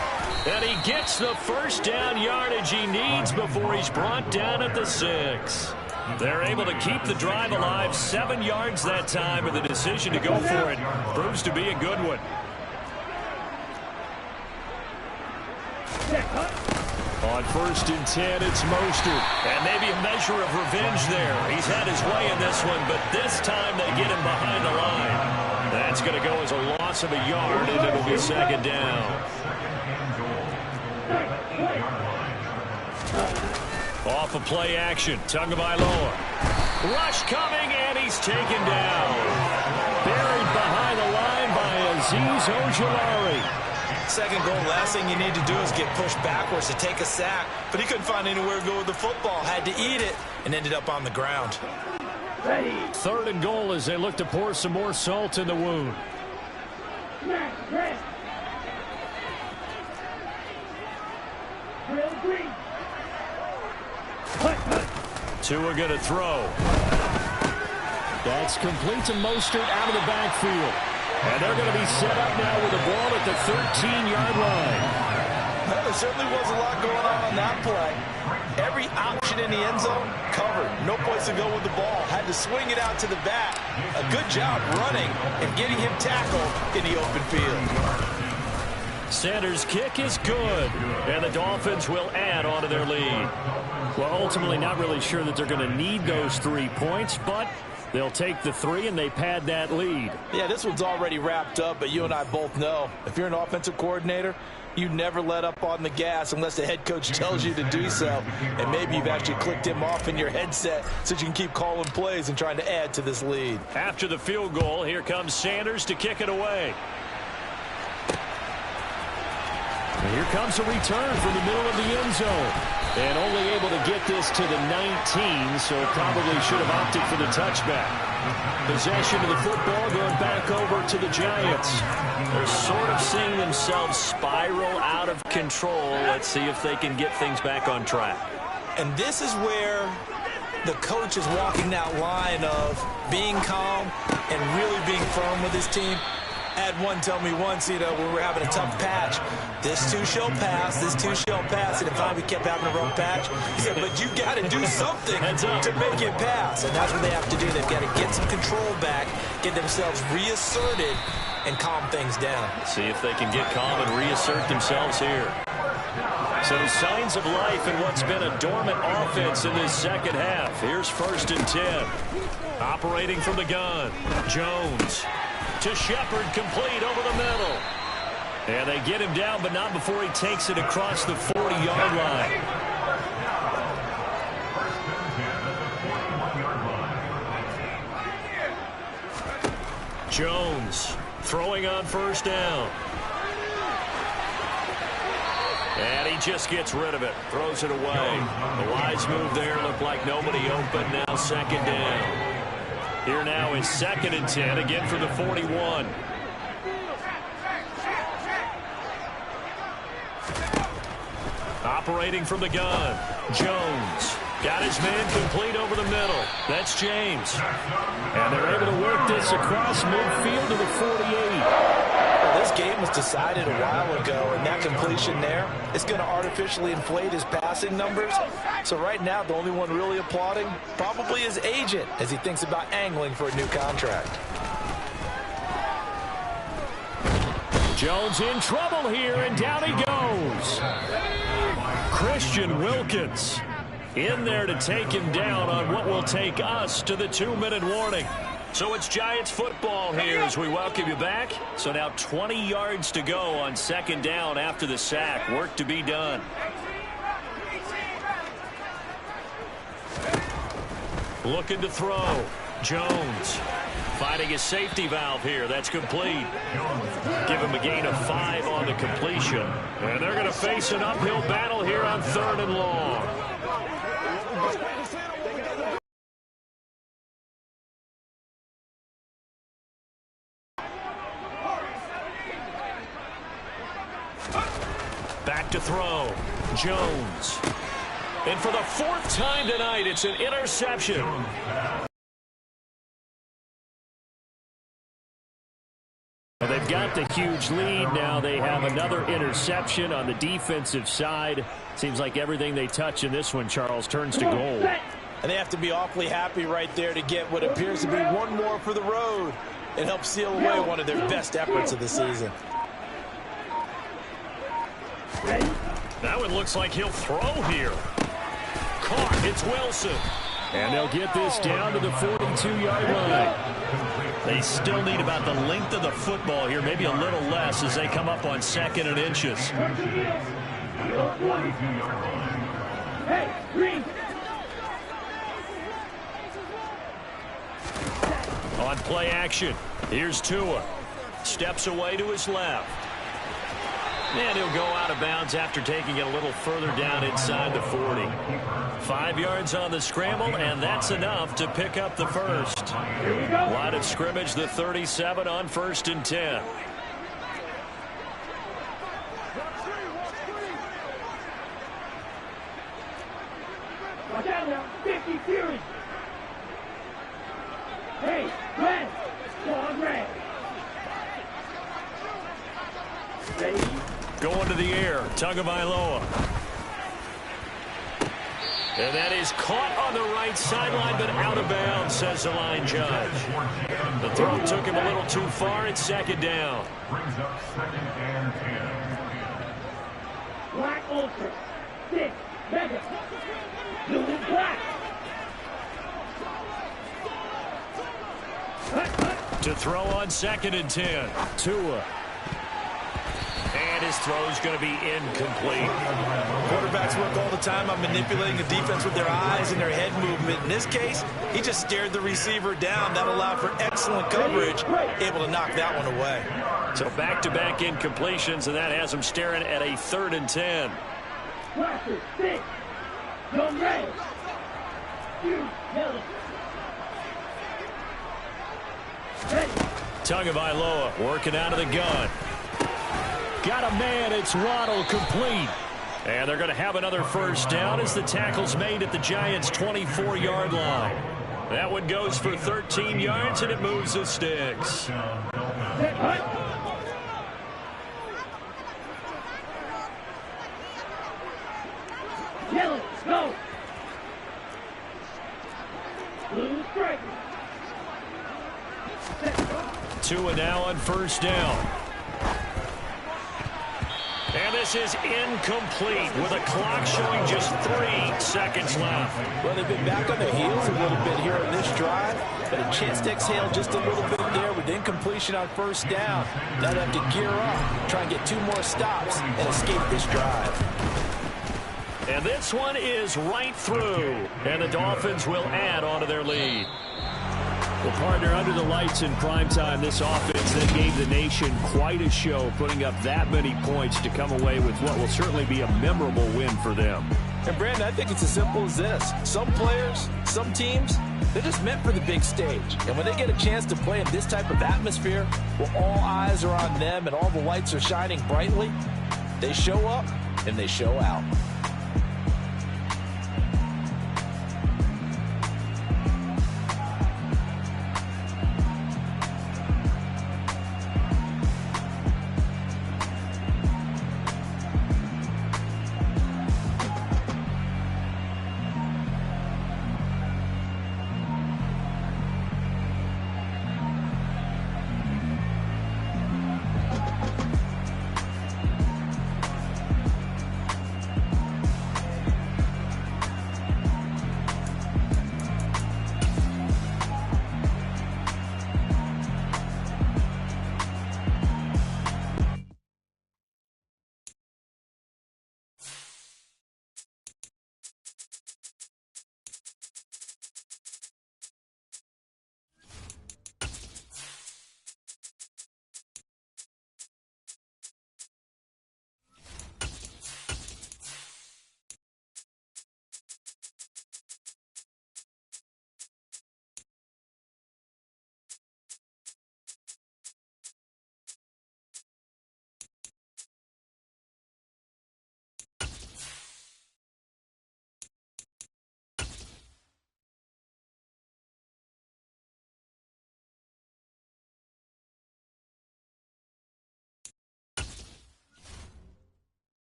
And he gets the first down yardage he needs before he's brought down at the 6. They're able to keep the drive alive, 7 yards that time, and the decision to go for it proves to be a good one. On 1st and 10, it's Mostert. And maybe a measure of revenge there. He's had his way in this one, but this time they get him behind the line. That's going to go as a loss of a yard, and it'll be 2nd down. Off of play action, Tagovailoa. Rush coming, and he's taken down. Buried behind the line by Azeez Ojulari. Second goal, last thing you need to do is get pushed backwards to take a sack. But he couldn't find anywhere to go with the football. Had to eat it and ended up on the ground. Ready. Third and goal as they look to pour some more salt in the wound. Tua going to throw. That's complete to Mostert out of the backfield. And they're going to be set up now with the ball at the 13-yard line. Well, there certainly was a lot going on that play. Every option in the end zone covered. No place to go with the ball. Had to swing it out to the back. A good job running and getting him tackled in the open field. Sanders' kick is good, and the Dolphins will add on to their lead. Well, ultimately not really sure that they're going to need those 3 points, but they'll take the 3 and they pad that lead. Yeah, this one's already wrapped up, but you and I both know if you're an offensive coordinator, you never let up on the gas unless the head coach tells you to do so. And maybe you've actually clicked him off in your headset so you can keep calling plays and trying to add to this lead. After the field goal, here comes Sanders to kick it away. And here comes a return from the middle of the end zone. And only able to get this to the 19, so probably should have opted for the touchback. Possession of the football going back over to the Giants. They're sort of seeing themselves spiral out of control. Let's see if they can get things back on track. And this is where the coach is walking that line of being calm and really being firm with his team. Had one tell me once, when we're having a tough patch, this too shall pass, this too shall pass, and finally we kept having a rough patch. He said, but you got to do something to make it pass, and that's what they have to do. They've got to get some control back, get themselves reasserted, and calm things down. See if they can get calm and reassert themselves here. So signs of life in what's been a dormant offense in this second half. Here's 1st and 10. Operating from the gun, Jones. To Shepard, complete over the middle. And they get him down, but not before he takes it across the 40-yard line. Jones throwing on 1st down. And he just gets rid of it, throws it away. A wise move there, looked like nobody open, now 2nd down. Here now is 2nd and 10, again from the 41. Operating from the gun, Jones. Got his man complete over the middle. That's James. And they're able to work this across midfield to the 48. Well, this game was decided a while ago, and that completion there is going to artificially inflate his passing numbers. So right now, the only one really applauding probably his agent as he thinks about angling for a new contract. Jones in trouble here, and down he goes. Christian Wilkins in there to take him down on what will take us to the 2-minute warning. So it's Giants football here as we welcome you back. So now 20 yards to go on 2nd down after the sack. Work to be done. Looking to throw. Jones finding his safety valve here. That's complete. Give him a gain of 5 on the completion. And they're going to face an uphill battle here on 3rd and long. Back to throw. Jones. And for the 4th time tonight, it's an interception. Well, they've got the huge lead now. They have another interception on the defensive side. Seems like everything they touch in this one, Charles, turns to gold. And they have to be awfully happy right there to get what appears to be one more for the road and help seal away one of their best efforts of the season. That one looks like he'll throw here. Caught. It's Wilson. And they'll get this down to the 42-yard line. They still need about the length of the football here, maybe a little less as they come up on 2nd and inches. On play action, here's Tua. Steps away to his left. And he'll go out of bounds after taking it a little further down inside the 40. 5 yards on the scramble, and that's enough to pick up the first. Line of scrimmage, the 37 on 1st and 10. Watch out now. 50 series. Hey, red. Long red. Ready? Going to the air, Tagovailoa. And that is caught on the right sideline, but out of bounds, says the line judge. The throw took him a little too far. It's 2nd down. Brings up 2nd and 10. Black Ultra. 6. Mega. Blue and black. To throw on 2nd and 10. Tua. And his throw is going to be incomplete. Quarterbacks work all the time on manipulating the defense with their eyes and their head movement. In this case, he just stared the receiver down. That allowed for excellent coverage, able to knock that one away. So back-to-back incompletions, and that has him staring at a 3rd and 10. Blaster. 6. Young red. You. Yellow. Ready. Tagovailoa working out of the gun. Got a man, it's Waddle, complete. And they're going to have another first down as the tackle's made at the Giants' 24-yard line. That one goes for 13 yards, and it moves the sticks. Yellow, go. Blue strike. Tua now on 1st down. And this is incomplete with a clock showing just 3 seconds left. Well, they've been back on their heels a little bit here on this drive, but a chance to exhale just a little bit there with incompletion on 1st down. Now they have to gear up, try and get 2 more stops and escape this drive. And this one is right through, and the Dolphins will add on to their lead. Well, partner, under the lights in primetime, this offense that gave the nation quite a show, putting up that many points to come away with what will certainly be a memorable win for them. And, Brandon, I think it's as simple as this. Some players, some teams, they're just meant for the big stage. And when they get a chance to play in this type of atmosphere, where all eyes are on them and all the lights are shining brightly, they show up and they show out.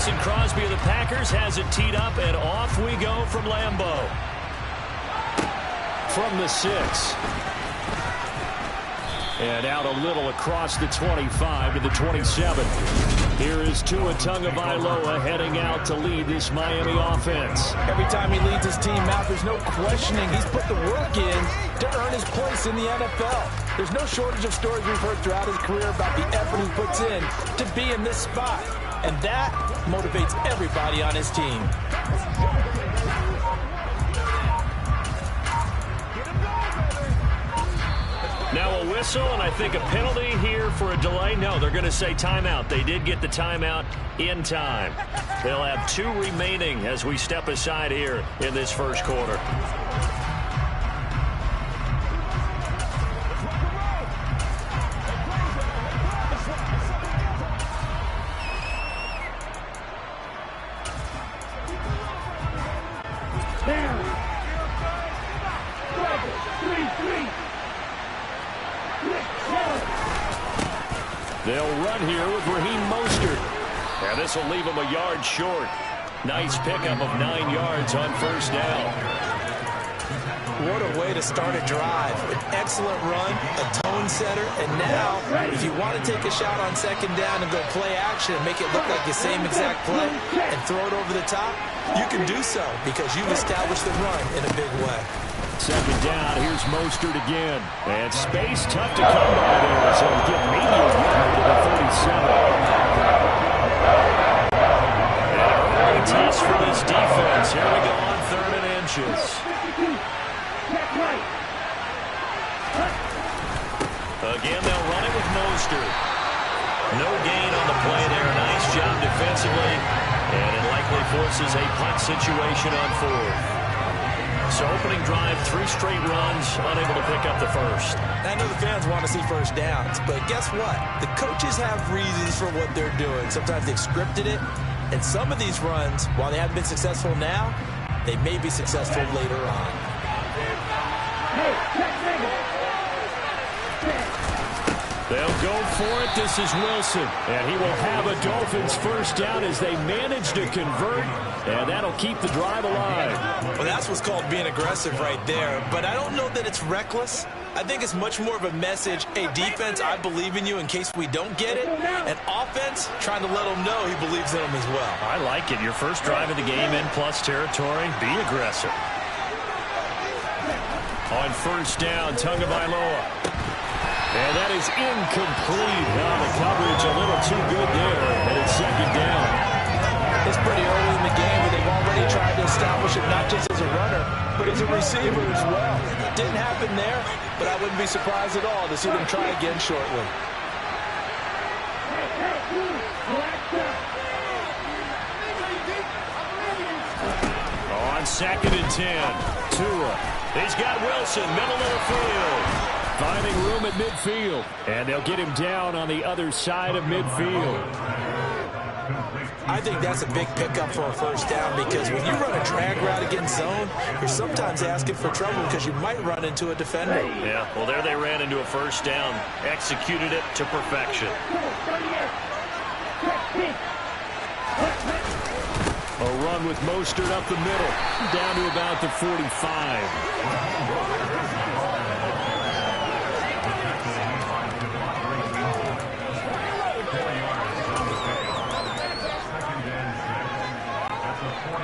Mason Crosby of the Packers has it teed up, and off we go from Lambeau. From the 6. And out a little across the 25 to the 27. Here is Tua Tagovailoa heading out to lead this Miami offense. Every time he leads his team out, there's no questioning. He's put the work in to earn his place in the NFL. There's no shortage of stories we've heard throughout his career about the effort he puts in to be in this spot. And that motivates everybody on his team. Now a whistle, and I think a penalty here for a delay. No, they're going to say timeout. They did get the timeout in time. They'll have 2 remaining as we step aside here in this first quarter. They'll run here with Raheem Mostert. And this will leave him a yard short. Nice pickup of 9 yards on first down. What a way to start a drive. An excellent run, a tone setter, and now, if you want to take a shot on second down and go play action and make it look like the same exact play and throw it over the top, you can do so because you've established the run in a big way. Second down, here's Mostert again. And space tough to come by there, so he'll get medium yard to the 37. And an early test for this defense. Here we go on 3rd and inches. Again, they'll run it with Mostert. No gain on the play there. Nice job defensively. And it likely forces a punt situation on 4th. So opening drive, 3 straight runs, unable to pick up the first. I know the fans want to see first downs, but guess what? The coaches have reasons for what they're doing. Sometimes they've scripted it, and some of these runs, while they haven't been successful now, they may be successful later on. They'll go for it. This is Wilson. And he will have a Dolphins first down as they manage to convert. And that'll keep the drive alive. Well, that's what's called being aggressive right there. But I don't know that it's reckless. I think it's much more of a message. Hey, defense, I believe in you in case we don't get it. And offense, trying to let him know he believes in him as well. I like it. Your first drive of the game in plus territory. Be aggressive. On first down, Tagovailoa. And that is incomplete. Now the coverage a little too good there. And it's second down. It's pretty early in the game, but they've already tried to establish it not just as a runner, but as a receiver as well. Didn't happen there, but I wouldn't be surprised at all to see them try again shortly. On 2nd and 10, Tua. He's got Wilson, middle of the field. Finding room at midfield. And they'll get him down on the other side of midfield. I think that's a big pickup for a first down because when you run a drag route against zone, you're sometimes asking for trouble because you might run into a defender. Yeah, well, there they ran into a first down. Executed it to perfection. A run with Mostert up the middle, down to about the 45.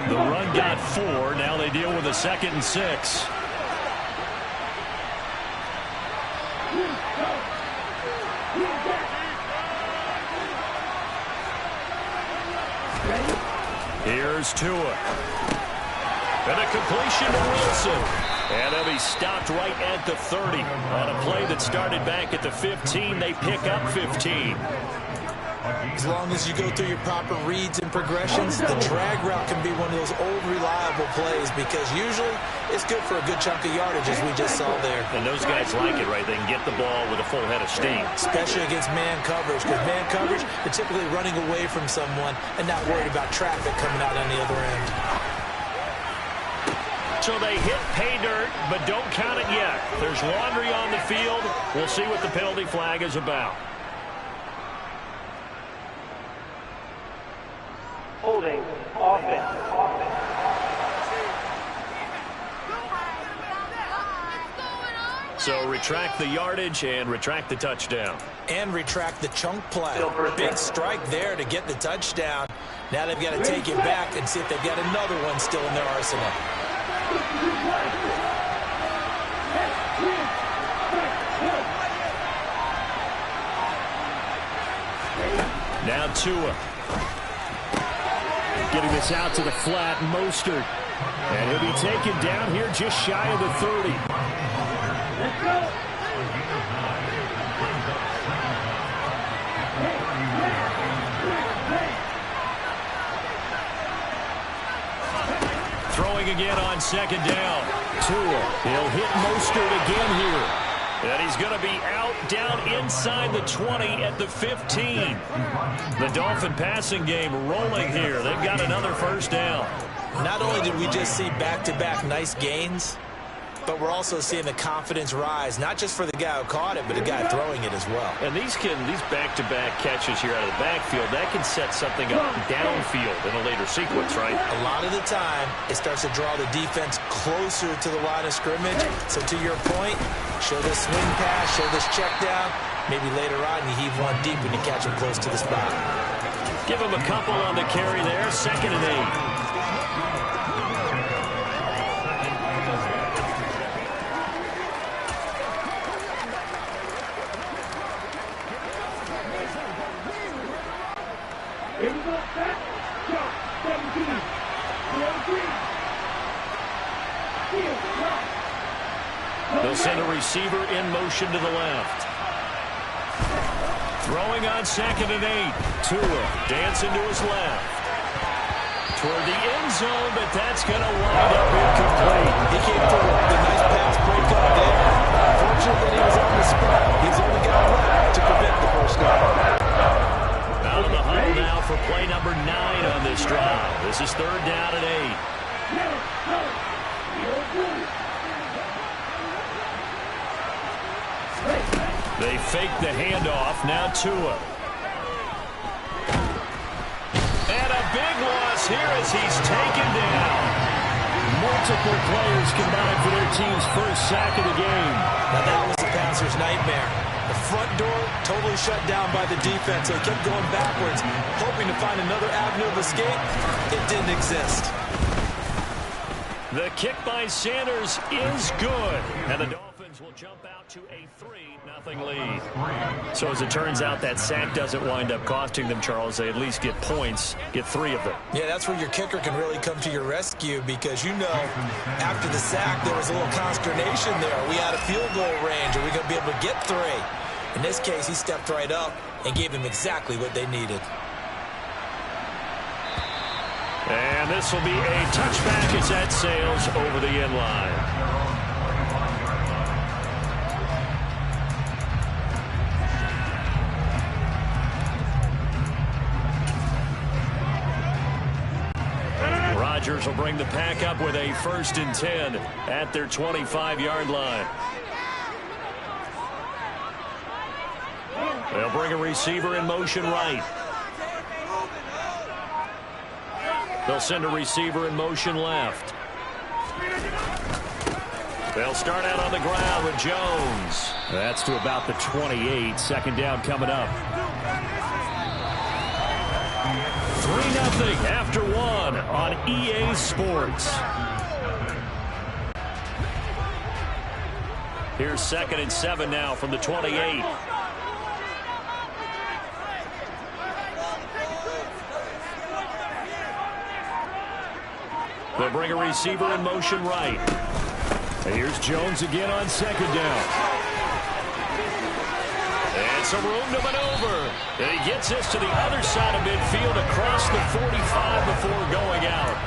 The run got 4. Now they deal with a 2nd and 6. Here's Tua. And a completion to Wilson. And they'll be stopped right at the 30. On a play that started back at the 15, they pick up 15. As long as you go through your proper reads and progressions, the drag route can be one of those old reliable plays because usually it's good for a good chunk of yardage as we just saw there. And those guys like it, right? They can get the ball with a full head of steam. Especially against man coverage because man coverage, they're typically running away from someone and not worried about traffic coming out on the other end. So they hit pay dirt, but don't count it yet. There's laundry on the field. We'll see what the penalty flag is about. Holding offense. So retract the yardage and retract the touchdown. And retract the chunk play. Big strike there to get the touchdown. Now they've got to take it back and see if they've got another one still in their arsenal. Now Tua. Getting this out to the flat, Mostert. And he'll be taken down here just shy of the 30. Let's go. Throwing again on second down. Tua. He'll hit Mostert again here. And he's going to be out down inside the 20 at the 15. The Dolphin passing game rolling here. They've got another first down. Not only did we just see back-to-back nice gains, but we're also seeing the confidence rise, not just for the guy who caught it, but the guy throwing it as well. And these back-to-back catches here out of the backfield, that can set something up downfield in a later sequence, right? A lot of the time, it starts to draw the defense closer to the line of scrimmage. So to your point, show this swing pass, show this check down. Maybe later on you heave one deep when you catch him close to the spot. Give him a couple on the carry there, 2nd and 8. Here we go. Back. Jump. 17. 3. They'll send a receiver in motion to the left. Throwing on 2nd and 8. Tua dancing to his left. Toward the end zone, but that's going to wind up incomplete. He came through with a nice pass breakup there. Fortunately, he was on the spot. He's only got left to prevent the first down. Out of the huddle now for play number 9 on this drive. This is 3rd down and 8. They fake the handoff. Now Tua. And a big loss here as he's taken down. Multiple players combined for their team's first sack of the game. Now that was the passer's nightmare. The front door totally shut down by the defense. So he kept going backwards, hoping to find another avenue of escape. It didn't exist. The kick by Sanders is good. And the Dolphins will jump out to a 3-0 lead. So as it turns out, that sack doesn't wind up costing them, Charles. They at least get points, get 3 of them. Yeah, that's where your kicker can really come to your rescue because, you know, after the sack, there was a little consternation there. Are we out of field goal range? Are we going to be able to get 3? In this case, he stepped right up and gave them exactly what they needed. And this will be a touchback as that sails over the end line. Rodgers will bring the pack up with a 1st and 10 at their 25-yard line. They'll bring a receiver in motion right. They'll send a receiver in motion left. They'll start out on the ground with Jones. That's to about the 28. 2nd down coming up. 3-0 after 1 on EA Sports. Here's 2nd and 7 now from the 28. They'll bring a receiver in motion right. And here's Jones again on 2nd down. And some room to maneuver. And he gets this to the other side of midfield across the 45 before going out.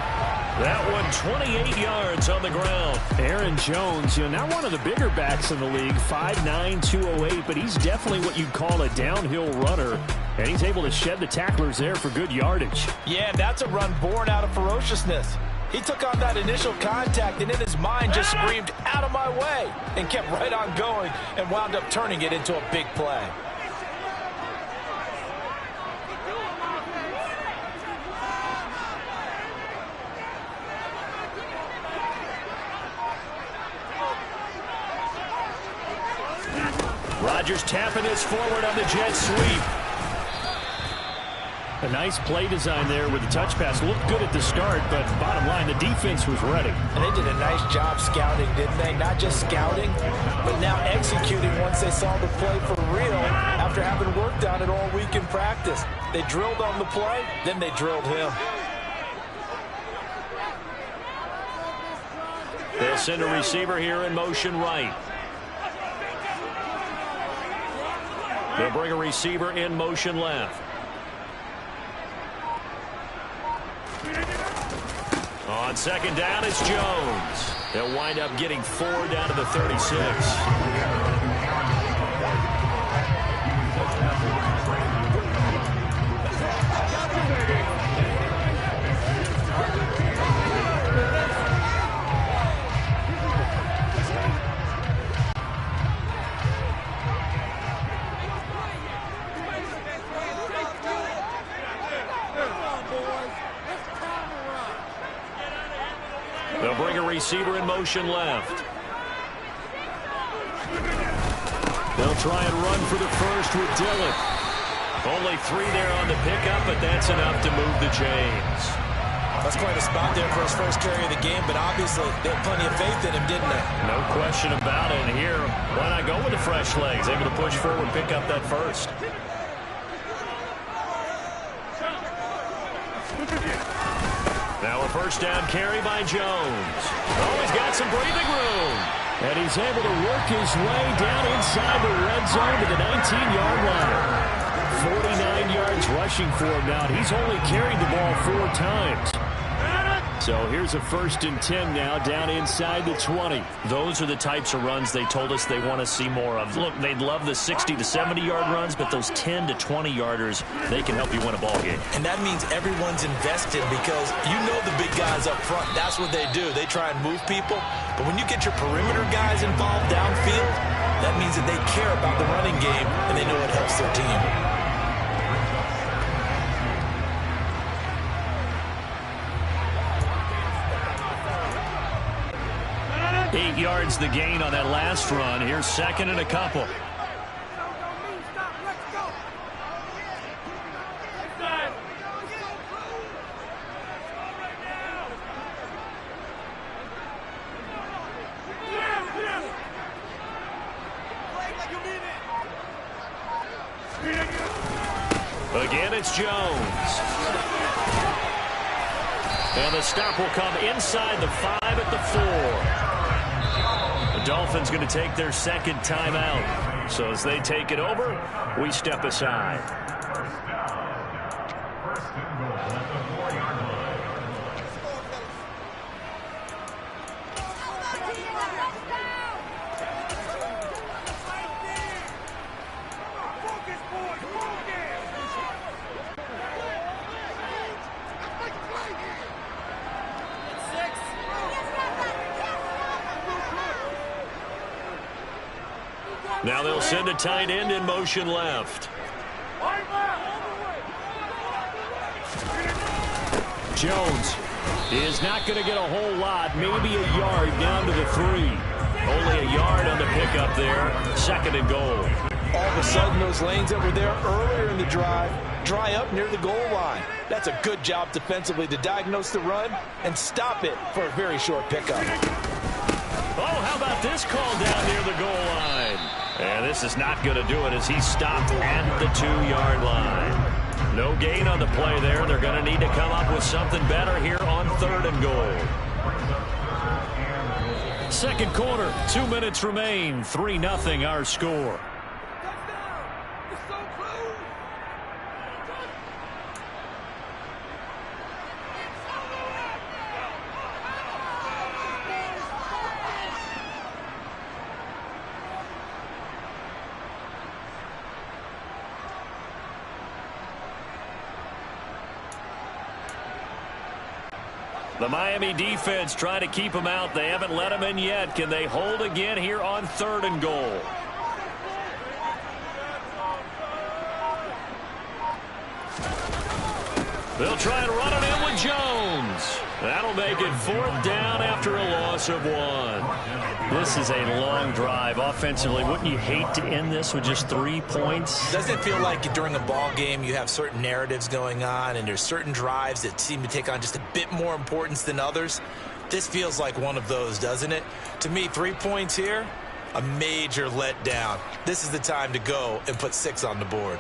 That one 28 yards on the ground. Aaron Jones, not one of the bigger backs in the league, 5'9", 208, but he's definitely what you'd call a downhill runner. And he's able to shed the tacklers there for good yardage. Yeah, that's a run born out of ferociousness. He took on that initial contact and in his mind just screamed, "Out of my way," and kept right on going and wound up turning it into a big play. Rodgers tapping this forward on the jet sweep. A nice play design there with the touch pass. Looked good at the start, but bottom line, the defense was ready. And they did a nice job scouting, didn't they? Not just scouting, but now executing once they saw the play for real after having worked on it all week in practice. They drilled on the play, then they drilled him. They'll send a receiver here in motion right. They'll bring a receiver in motion left. On second down, it's Jones. They'll wind up getting 4 down to the 36. They'll bring a receiver in motion left. They'll try and run for the first with Dillon. Only 3 there on the pickup, but that's enough to move the chains. That's quite a spot there for his first carry of the game, but obviously they had plenty of faith in him, didn't they? No question about it. And here, why not go with the fresh legs? Able to push forward, pick up that first. Now a first down carry by Jones. Oh, he's got some breathing room. And he's able to work his way down inside the red zone to the 19-yard line. 49 yards rushing for him now. He's only carried the ball 4 times. So here's a 1st and 10 now down inside the 20. Those are the types of runs they told us they want to see more of. Look, they'd love the 60 to 70-yard runs, but those 10 to 20-yarders, they can help you win a ball game. And that means everyone's invested because you know the big guys up front. That's what they do. They try and move people. But when you get your perimeter guys involved downfield, that means that they care about the running game and they know it helps their team. 8 yards the gain on that last run. Here's 2nd and a couple. Again, it's Jones. And the stop will come inside the 5 at the 4. The Dolphins going to take their 2nd timeout. So as they take it over, we step aside. First and goal at the 4-yard line. Now they'll send a tight end in motion left. Jones is not going to get a whole lot, maybe a yard down to the 3. Only a yard on the pickup there. 2nd and goal. All of a sudden, those lanes that were there earlier in the drive dry up near the goal line. That's a good job defensively to diagnose the run and stop it for a very short pickup. Oh, how about this call down near the goal line? And this is not going to do it as he's stopped at the 2-yard line. No gain on the play there. They're going to need to come up with something better here on 3rd and goal. 2nd quarter, 2 minutes remain. 3-0 our score. The Miami defense trying to keep them out. They haven't let them in yet. Can they hold again here on 3rd and goal? They'll try and run it in with Jones. That'll make it 4th down after a loss of 1. This is a long drive offensively. Wouldn't you hate to end this with just 3 points? Doesn't it feel like during a ball game you have certain narratives going on and there's certain drives that seem to take on just a bit more importance than others? This feels like one of those, doesn't it? To me, 3 points here, a major letdown. This is the time to go and put 6 on the board.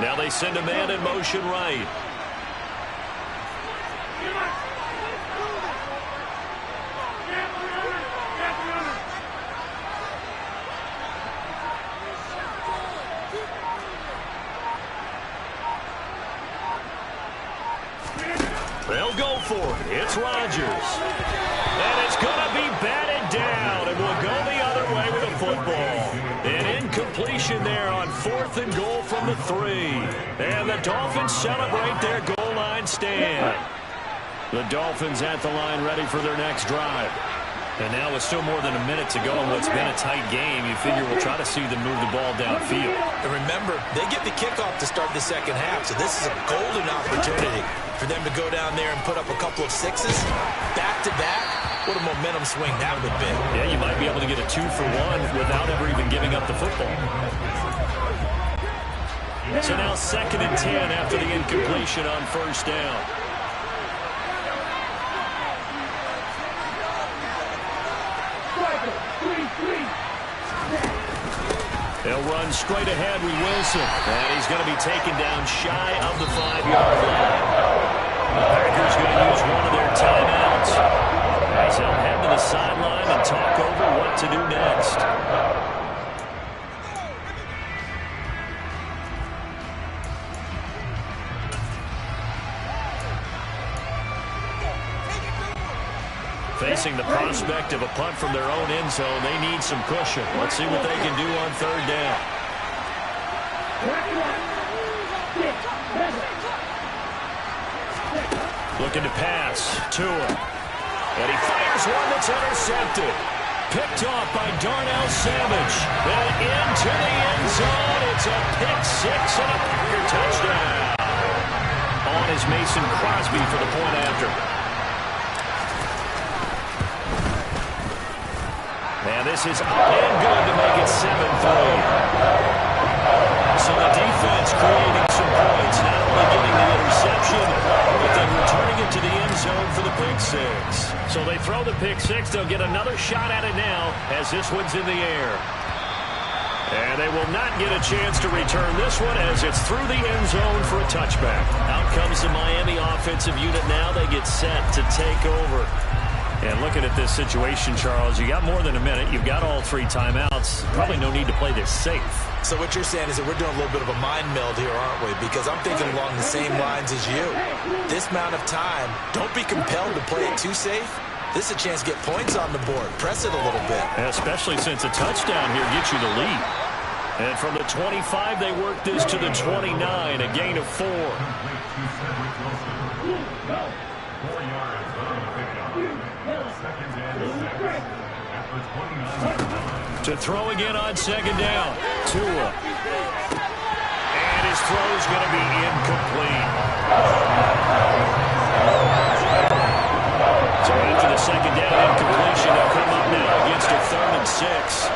Now they send a man in motion right. They'll go for it. It's Rodgers. And it's going to be batted down, and will go the other way with a football. An incompletion there on 4th and goal from the 3. And the Dolphins celebrate their goal line stand. The Dolphins at the line ready for their next drive. And now with still more than a minute to go in what's been a tight game, you figure we'll try to see them move the ball downfield. And remember, they get the kickoff to start the second half, so this is a golden opportunity for them to go down there and put up a couple of 6s back-to-back. What a momentum swing that would be. Yeah, you might be able to get a 2-for-1 without ever even giving up the football. So now 2nd and 10 after the incompletion on 1st down. They'll run straight ahead with Wilson. And he's going to be taken down shy of the 5-yard line. The Packers going to use one of their timeouts as they'll head to the sideline and talk over what to do next. Facing the prospect of a punt from their own end zone, they need some cushion. Let's see what they can do on 3rd down. Looking to pass. Tua. And he fires one that's intercepted. Picked off by Darnell Savage. And into the end zone. It's a pick 6 and a Packer touchdown. On is Mason Crosby for the point after. And this is up and good to make it 7-3. So the defense creating some points, not only getting the interception, but then returning it to the end zone for the pick 6. So they throw the pick 6. They'll get another shot at it now as this one's in the air. And they will not get a chance to return this one as it's through the end zone for a touchback. Out comes the Miami offensive unit now. They get set to take over. And looking at this situation, Charles, you got more than a minute. You've got all 3 timeouts. Probably no need to play this safe. So what you're saying is that we're doing a little bit of a mind meld here, aren't we? Because I'm thinking along the same lines as you. This amount of time, don't be compelled to play it too safe. This is a chance to get points on the board. Press it a little bit. Especially since a touchdown here gets you the lead. And from the 25, they work this to the 29, a gain of 4. To throw again on 2nd down. Tua. And his throw's going to be incomplete. So after the 2nd down incompletion, they'll come up now against a 3rd and 6.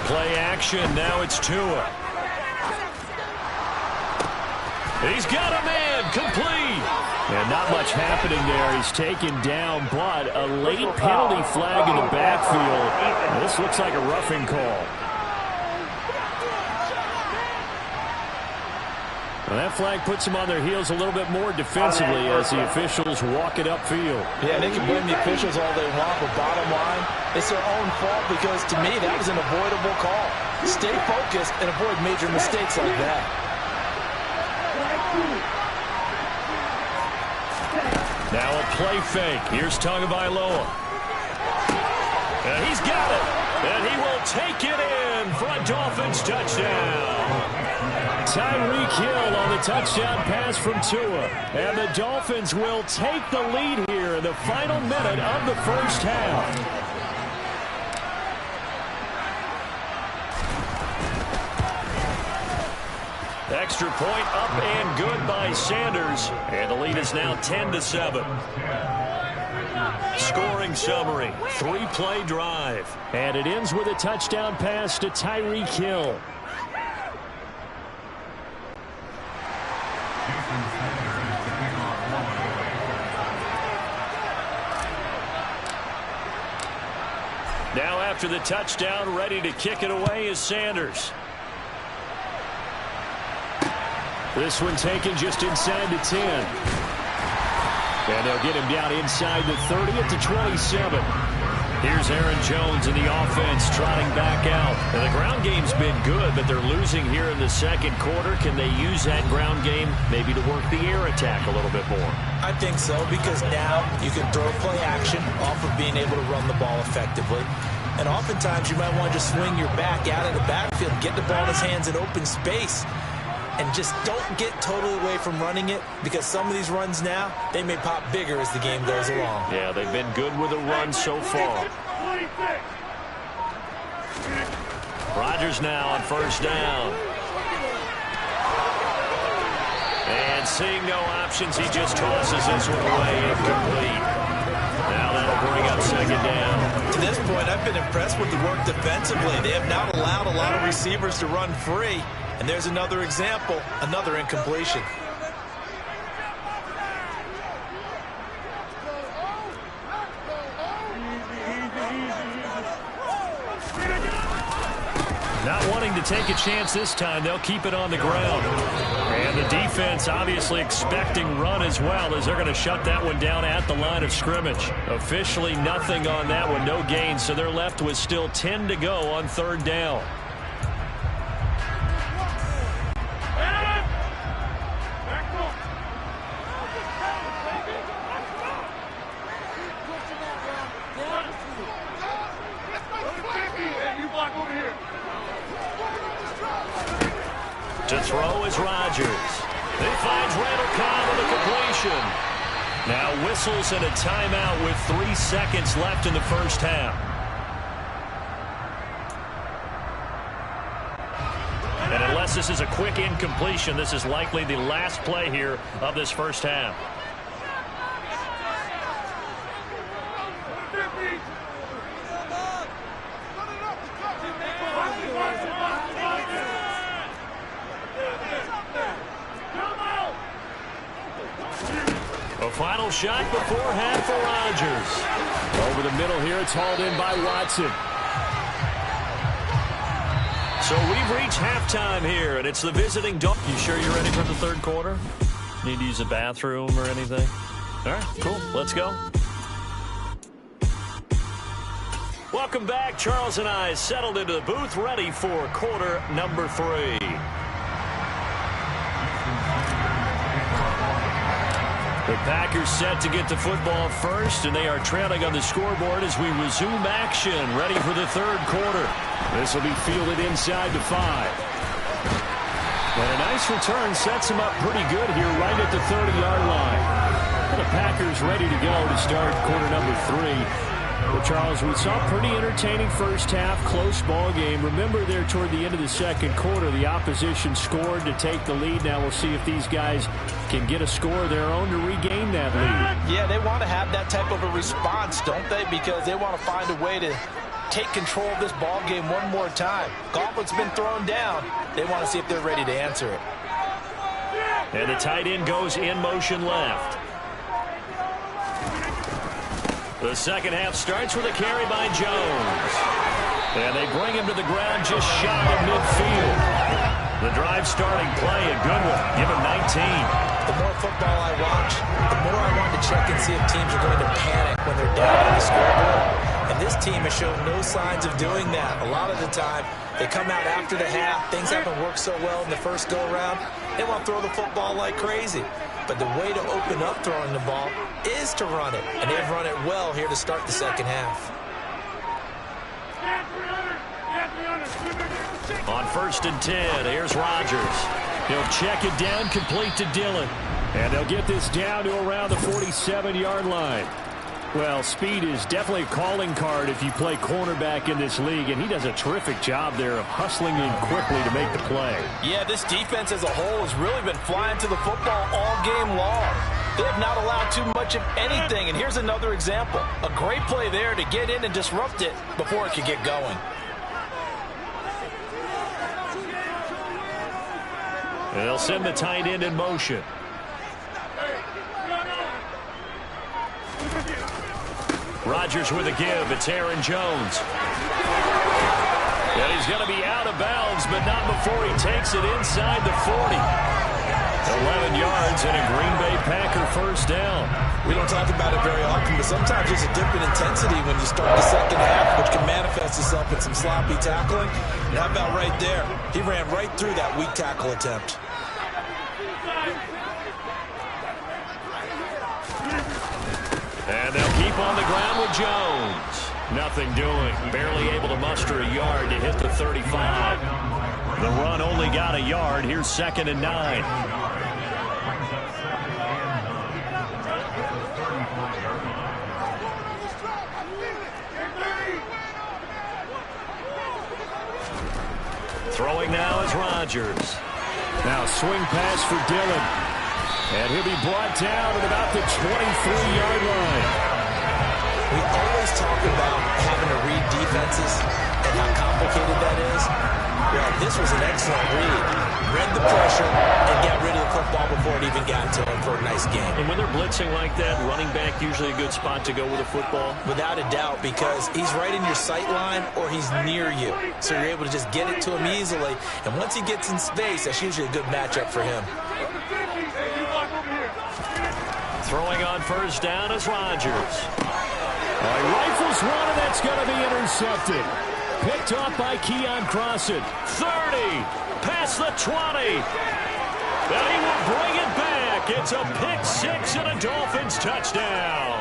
Play action. Now it's Tua. He's got a man. Complete. And not much happening there. He's taken down, but a late penalty flag in the backfield. This looks like a roughing call. Well, that flag puts them on their heels a little bit more defensively as the officials walk it upfield. Yeah, they can blame the officials all they want, but bottom line, it's their own fault because, to me, that was an avoidable call. Stay focused and avoid major mistakes like that. Now a play fake. Here's Tagovailoa. And he's got it. And he will take it in for a Dolphins touchdown. Tyreek Hill on the touchdown pass from Tua. And the Dolphins will take the lead here in the final minute of the first half. Extra point up and good by Sanders. And the lead is now 10-7. Scoring summary, 3-play drive. And it ends with a touchdown pass to Tyreek Hill. Now after the touchdown, ready to kick it away is Sanders. This one taken just inside the 10. And they'll get him down inside the 30 at the 27. Here's Aaron Jones in the offense trotting back out. And the ground game's been good, but they're losing here in the second quarter. Can they use that ground game maybe to work the air attack a little bit more? I think so, because now you can throw play action off of being able to run the ball effectively. And oftentimes you might want to just swing your back out of the backfield, get the ball in his hands in open space, and just don't get totally away from running it, because some of these runs now, they may pop bigger as the game goes along. Yeah, they've been good with a run so far. Rodgers now on first down. And seeing no options, he just tosses this one away incomplete. Now that'll bring up second down. To this point, I've been impressed with the work defensively. They have not allowed a lot of receivers to run free. And there's another example, another incompletion. Not wanting to take a chance this time, they'll keep it on the ground. And the defense obviously expecting run as well, as they're going to shut that one down at the line of scrimmage. Officially nothing on that one, no gain, so they're left with still 10 to go on third down. To throw is Rodgers. He finds Randall Cobb with a completion. Now whistles and a timeout with 3 seconds left in the first half. And unless this is a quick incompletion, this is likely the last play here of this first half. A final shot before half for Rodgers. Over the middle here, it's hauled in by Watson. So we've reached halftime here, and it's the visiting Dolphins. You sure you're ready for the third quarter? Need to use a bathroom or anything? All right, cool. Let's go. Welcome back. Charles and I settled into the booth, ready for quarter number 3. The Packers set to get the football first, and they are trailing on the scoreboard as we resume action, ready for the third quarter. This will be fielded inside the 5. And a nice return sets them up pretty good here right at the 30-yard line. And the Packers ready to go to start quarter number 3. Well, Charles, we saw a pretty entertaining first half, close ball game. Remember there toward the end of the second quarter, the opposition scored to take the lead. Now we'll see if these guys can get a score of their own to regain that lead. Yeah, they want to have that type of a response, don't they? Because they want to find a way to take control of this ball game one more time. Gauntlet's been thrown down. They want to see if they're ready to answer it. And the tight end goes in motion left. The second half starts with a carry by Jones. And they bring him to the ground just shy of midfield. The drive starting play, a good one. Give him 19. The more football I watch, the more I want to check and see if teams are going to panic when they're down on the scoreboard. And this team has shown no signs of doing that. A lot of the time, they come out after the half. Things haven't worked so well in the first go-around. They want to throw the football like crazy. But the way to open up throwing the ball is to run it. And they've run it well here to start the second half. first and 10. Here's Rodgers. He'll check it down, complete to Dillon. And they'll get this down to around the 47-yard line. Well, speed is definitely a calling card if you play cornerback in this league, and he does a terrific job there of hustling in quickly to make the play. Yeah, this defense as a whole has really been flying to the football all game long. They have not allowed too much of anything, and here's another example. A great play there to get in and disrupt it before it could get going. And they'll send the tight end in motion. Rodgers with a give. It's Aaron Jones. And he's going to be out of bounds, but not before he takes it inside the 40. 11 yards and a Green Bay Packer first down. We don't talk about it very often, but sometimes there's a dip in intensity when you start the second half, which can manifest itself in some sloppy tackling. And how about right there? He ran right through that weak tackle attempt. And they'll keep on the ground with Jones. Nothing doing. Barely able to muster a yard to hit the 35. The run only got a yard. Here's 2nd and 9. Throwing now is Rodgers. Now swing pass for Dillon. And he'll be brought down at about the 23-yard line. We always talk about having to read defenses and how complicated that is. Well, this was an excellent read. Read the pressure and got rid of the football before it even got to him for a nice game. And when they're blitzing like that, running back usually a good spot to go with a football? Without a doubt, because he's right in your sight line or he's near you. So you're able to just get it to him easily. And once he gets in space, that's usually a good matchup for him. Throwing on first down is Rodgers. He rifles one, and that's going to be intercepted. Picked off by Keon Crossan. 30, past the 20. And he will bring it back. It's a pick six and a Dolphins touchdown.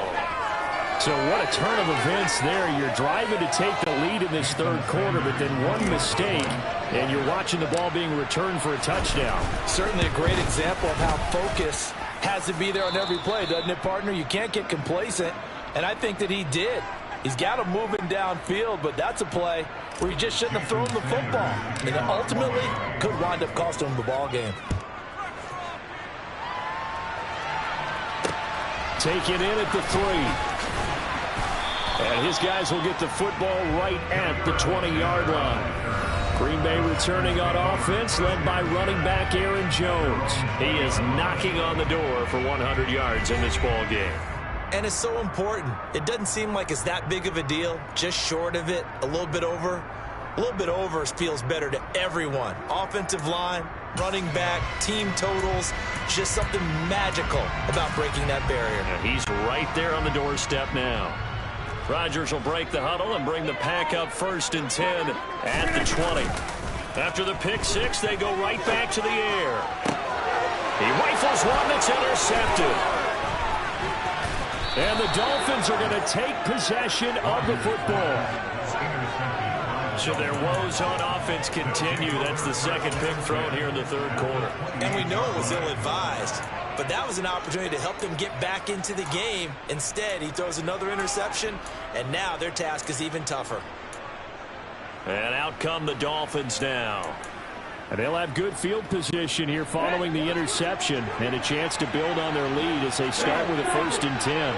So what a turn of events there. You're driving to take the lead in this third quarter, but then one mistake, and you're watching the ball being returned for a touchdown. Certainly a great example of how focus has to be there on every play, doesn't it, partner? You can't get complacent, and I think that he did. He's got him moving downfield, but that's a play where he just shouldn't have thrown the football, and it ultimately could wind up costing him the ball game. Taken in at the 3. And his guys will get the football right at the 20-yard line. Green Bay returning on offense, led by running back Aaron Jones. He is knocking on the door for 100 yards in this ball game. And it's so important. It doesn't seem like it's that big of a deal, just short of it, a little bit over. A little bit over feels better to everyone. Offensive line, running back, team totals, just something magical about breaking that barrier. And he's right there on the doorstep now. Rodgers will break the huddle and bring the pack up 1st and 10 at the 20. After the pick six, they go right back to the air. He rifles one that's intercepted. And the Dolphins are going to take possession of the football. So their woes on offense continue. That's the second pick thrown here in the third quarter. And we know it was ill-advised, but that was an opportunity to help them get back into the game. Instead, he throws another interception, and now their task is even tougher. And out come the Dolphins now. And they'll have good field position here following the interception and a chance to build on their lead as they start with a 1st and 10.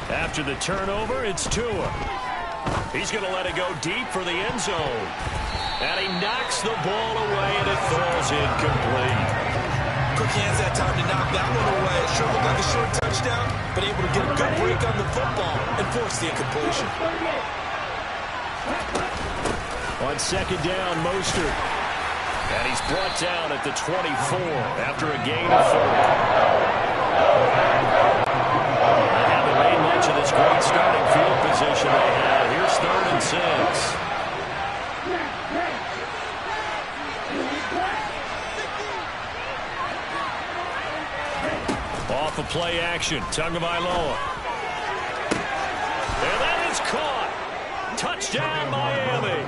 After the turnover, it's Tua. He's going to let it go deep for the end zone. And he knocks the ball away, and it falls incomplete. Quick hands that time to knock that one away. It sure looked like a short touchdown, but able to get a good break on the football and force the incompletion. On 2nd down, Mostert. And he's brought down at the 24 after a gain of 30. They haven't made much of this great starting field position they had. Here's 3rd and 6. Off of play action, Tagovailoa. And that is caught. Touchdown, Miami.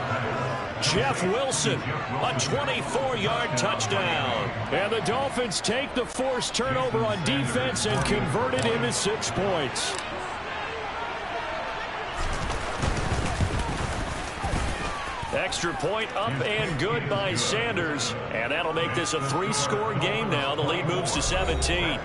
Jeff Wilson, a 24-yard touchdown. And the Dolphins take the forced turnover on defense and convert it into 6 points. Extra point up and good by Sanders. And that'll make this a 3-score game now. The lead moves to 17.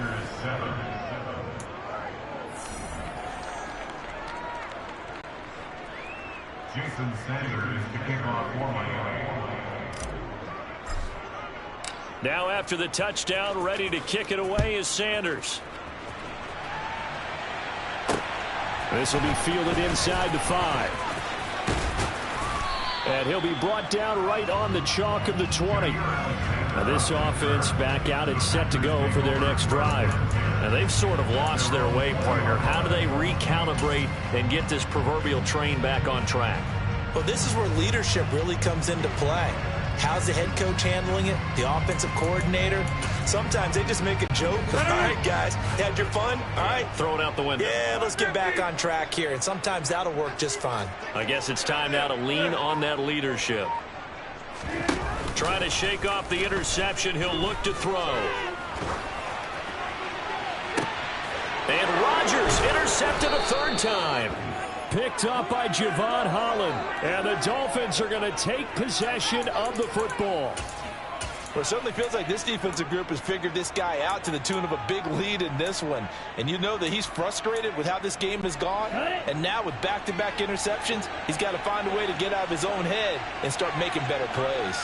Jason Sanders to kick off for Miami. Now after the touchdown, ready to kick it away is Sanders. This will be fielded inside the 5. And he'll be brought down right on the chalk of the 20. Now this offense back out and set to go for their next drive. Now they've sort of lost their way, partner. How do they recalibrate and get this proverbial train back on track? Well, this is where leadership really comes into play. How's the head coach handling it? The offensive coordinator? Sometimes they just make a joke. All right, guys, had your fun? All right. Throw it out the window. Yeah, let's get back on track here. And sometimes that'll work just fine. I guess it's time now to lean on that leadership. Trying to shake off the interception. He'll look to throw. And Rodgers intercepted a 3rd time. Picked up by Javon Holland. And the Dolphins are going to take possession of the football. Well, it certainly feels like this defensive group has figured this guy out to the tune of a big lead in this one. And you know that he's frustrated with how this game has gone. And now with back-to-back interceptions, he's got to find a way to get out of his own head and start making better plays.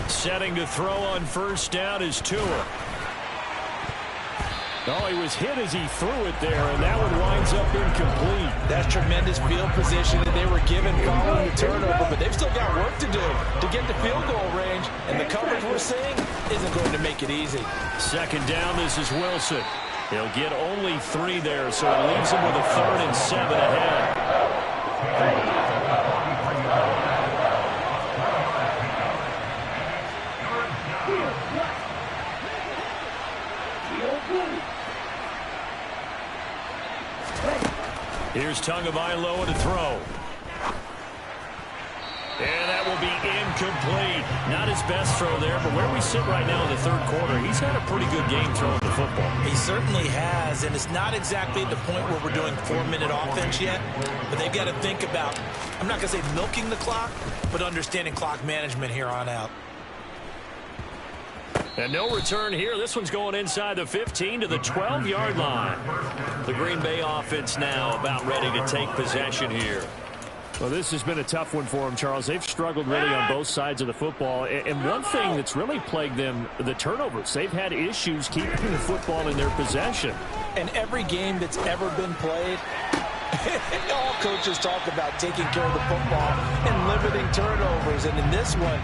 Setting to throw on 1st down is Tua. Oh, he was hit as he threw it there, and that one winds up incomplete. That's tremendous field position that they were given following the turnover, but they've still got work to do to get to field goal range, and the coverage we're seeing isn't going to make it easy. 2nd down, this is Wilson. He'll get only 3 there, so it leaves him with a 3rd and 7 ahead. Here's Tagovailoa to throw. And that will be incomplete. Not his best throw there, but where we sit right now in the 3rd quarter, he's had a pretty good game throwing the football. He certainly has, and it's not exactly at the point where we're doing 4-minute offense yet, but they've got to think about, I'm not going to say milking the clock, but understanding clock management here on out. And no return here. This one's going inside the 15 to the 12-yard line. The Green Bay offense now about ready to take possession here. Well, this has been a tough one for them, Charles. They've struggled really on both sides of the football. And one thing that's really plagued them, the turnovers. They've had issues keeping the football in their possession. And every game that's ever been played, all coaches talk about taking care of the football and limiting turnovers. And in this one,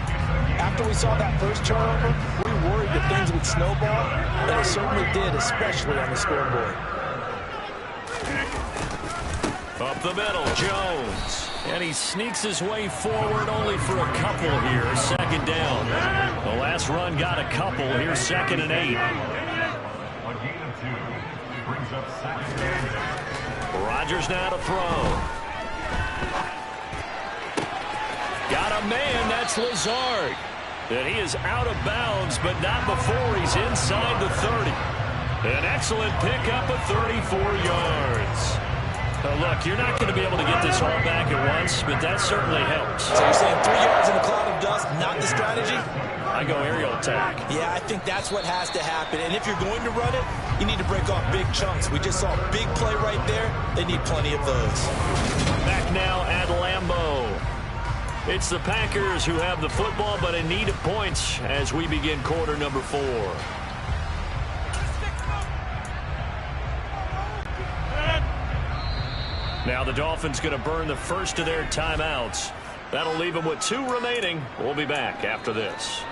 after we saw that first turnover, we worried that things would snowball, and it certainly did, especially on the scoreboard. Up the middle, Jones. And he sneaks his way forward only for a couple here. 2nd down. The last run got a couple. Here's 2nd and 8. A gain of 2 brings up 2nd down. Rodgers now to throw. Got a man, that's Lazard. And he is out of bounds, but not before he's inside the 30. An excellent pickup of 34 yards. Look, you're not going to be able to get this all back at once, but that certainly helps. So you're saying 3 yards in a cloud of dust, not the strategy? I go aerial attack. Yeah, I think that's what has to happen. And if you're going to run it, you need to break off big chunks. We just saw a big play right there. They need plenty of those. Back now at Lambeau. It's the Packers who have the football, but in need of points as we begin quarter number 4. Now the Dolphins going to burn the first of their timeouts. That'll leave them with 2 remaining. We'll be back after this.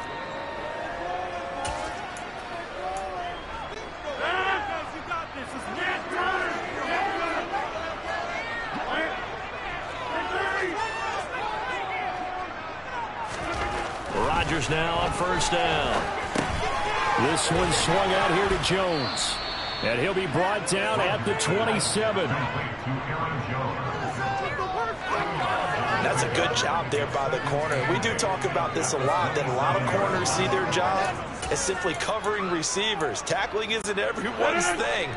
Rodgers now on 1st down. This This one swung out here to Jones. And he'll be brought down at the 27. That's a good job there by the corner. We do talk about this a lot, that a lot of corners see their job as simply covering receivers. Tackling isn't everyone's thing.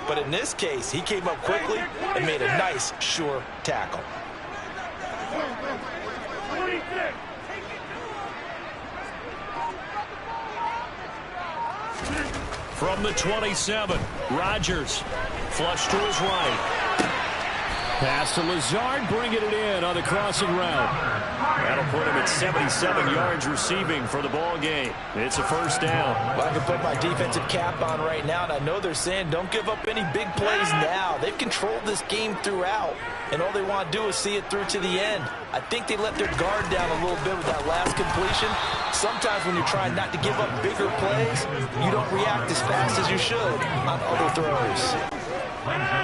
But in this case, he came up quickly and made a nice, sure tackle. From the 27, Rodgers flush to his right. Pass to Lazard, bringing it in on the crossing route. That'll put him at 77 yards receiving for the ball game. It's a first down. Well, I can put my defensive cap on right now, and I know they're saying don't give up any big plays now. They've controlled this game throughout, and all they want to do is see it through to the end. I think they let their guard down a little bit with that last completion. Sometimes when you're trying not to give up bigger plays, you don't react as fast as you should on other throws.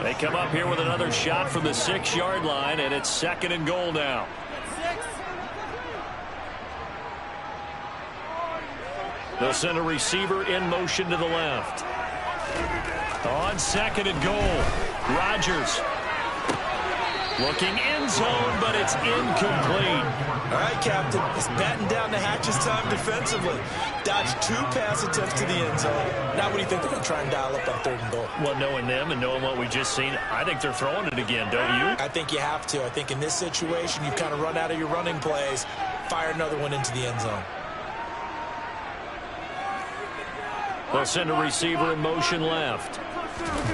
They come up here with another shot from the 6-yard line, and it's 2nd and goal now. They'll send a receiver in motion to the left. On 2nd and goal, Rodgers looking end zone, but it's incomplete. All right, Captain, it's batten down the hatches time defensively. Dodged 2 pass attempts to the end zone. Now what do you think they're going to try and dial up on 3rd and goal? Well, knowing them and knowing what we just seen, I think they're throwing it again, don't you? I think you have to. I think in this situation, you kind of run out of your running plays, fire another one into the end zone. They'll send a receiver in motion left.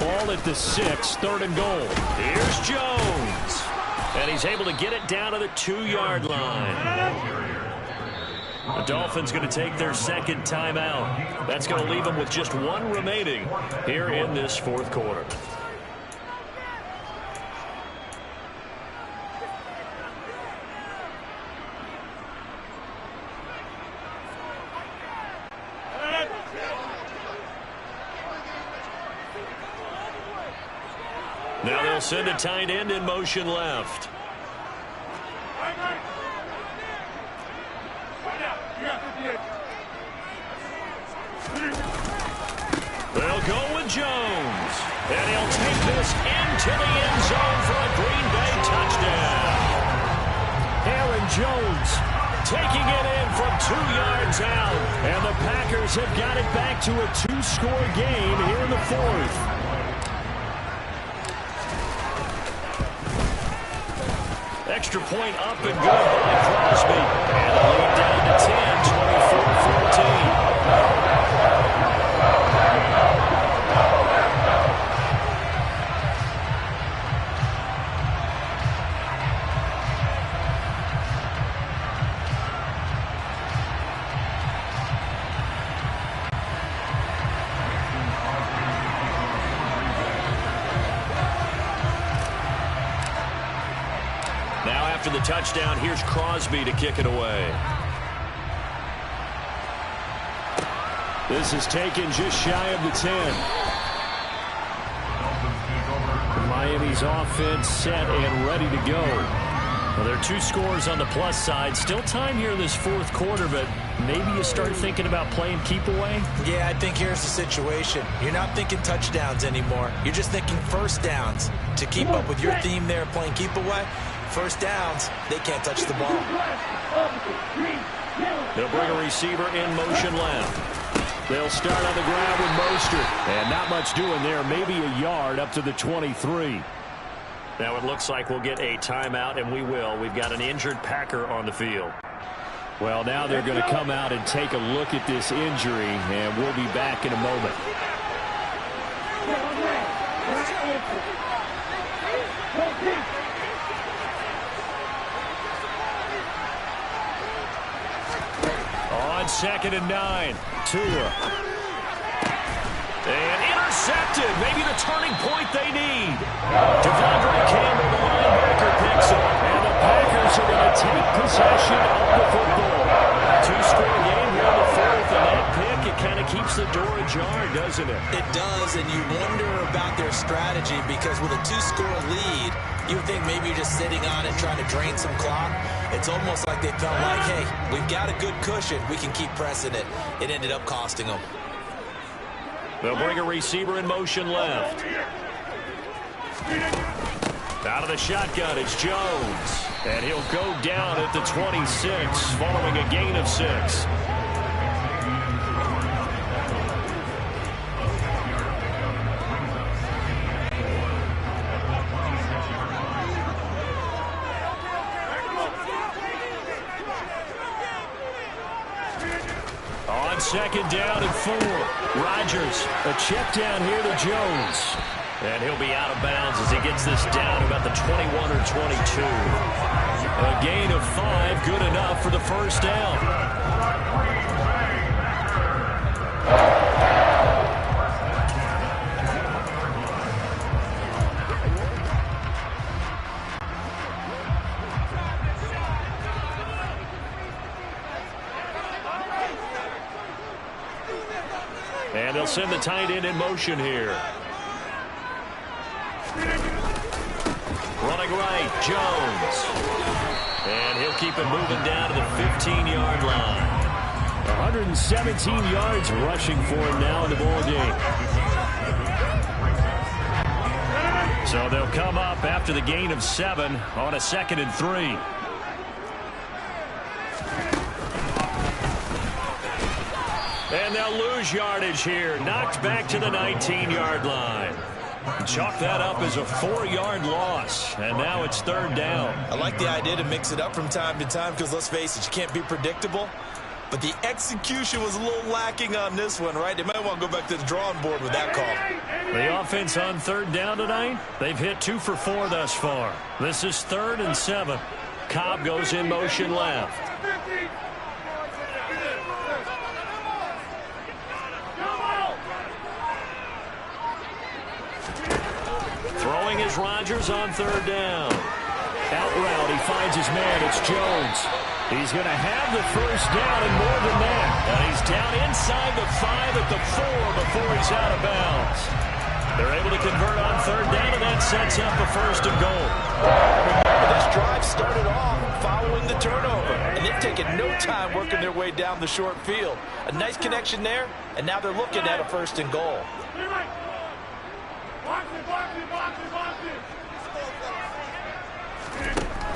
Ball at the 6, 3rd and goal. Here's Jones. And he's able to get it down to the 2-yard line. The Dolphins going to take their 2nd timeout. That's going to leave them with just 1 remaining here in this 4th quarter. Now they'll send a tight end in motion left. They'll go with Jones. And he'll take this into the end zone for a Green Bay touchdown. Aaron Jones taking it in from 2 yards out. And the Packers have got it back to a 2-score game here in the 4th. Extra point up and good by Crosby. And the lead down to 10, 24-14. After the touchdown, here's Crosby to kick it away. This is taken just shy of the 10. Miami's offense set and ready to go. Well, there are 2 scores on the plus side. Still time here in this 4th quarter, but maybe you start thinking about playing keep away? Yeah, I think here's the situation. You're not thinking touchdowns anymore. You're just thinking first downs. To keep up with your theme there, playing keep away, first downs, they can't touch the ball. They'll bring a receiver in motion left. They'll start on the ground with Mostert. And not much doing there. Maybe a yard up to the 23. Now it looks like we'll get a timeout, and we will. We've got an injured Packer on the field. Well, now they're going to come out and take a look at this injury, and we'll be back in a moment. On 2nd and 9, Tua. And intercepted. Maybe the turning point they need. Devondre Campbell, the linebacker, picks up. And the Packers are going to take possession of the football. 2-score game here in the 4th, and that pick, it kind of keeps the door ajar, doesn't it? It does, and you wonder about their strategy, because with a 2-score lead, you would think maybe you're just sitting on it trying to drain some clock. It's almost like they felt like, hey, we've got a good cushion. We can keep pressing it. It ended up costing them. They'll bring a receiver in motion left. Out of the shotgun, it's Jones. And he'll go down at the 26 following a gain of 6. On second down and 4. Rodgers, a check down here to Jones. And he'll be out of bounds as he gets this down about the 21 or 22. A gain of 5, good enough for the first down. And they'll send the tight end in motion here. Running right, Jones. And he'll keep it moving down to the 15-yard line. 117 yards rushing for him now in the ball game. So they'll come up after the gain of 7 on a 2nd and 3. And they'll lose yardage here. Knocked back to the 19-yard line. Chalk that up as a 4-yard loss. And now it's 3rd down. I like the idea to mix it up from time to time because, let's face it, you can't be predictable. But the execution was a little lacking on this one, right? They might want to go back to the drawing board with that call. The offense on 3rd down tonight, they've hit 2 for 4 thus far. This is 3rd and 7. Cobb goes in motion left. Throwing is Rodgers on 3rd down. Out route, he finds his man. It's Jones. He's going to have the first down and more than that. And he's down inside the 5 at the 4 before he's out of bounds. They're able to convert on 3rd down, and that sets up a 1st and goal. This drive started off following the turnover, and they've taken no time working their way down the short field. A nice connection there, and now they're looking at a 1st and goal.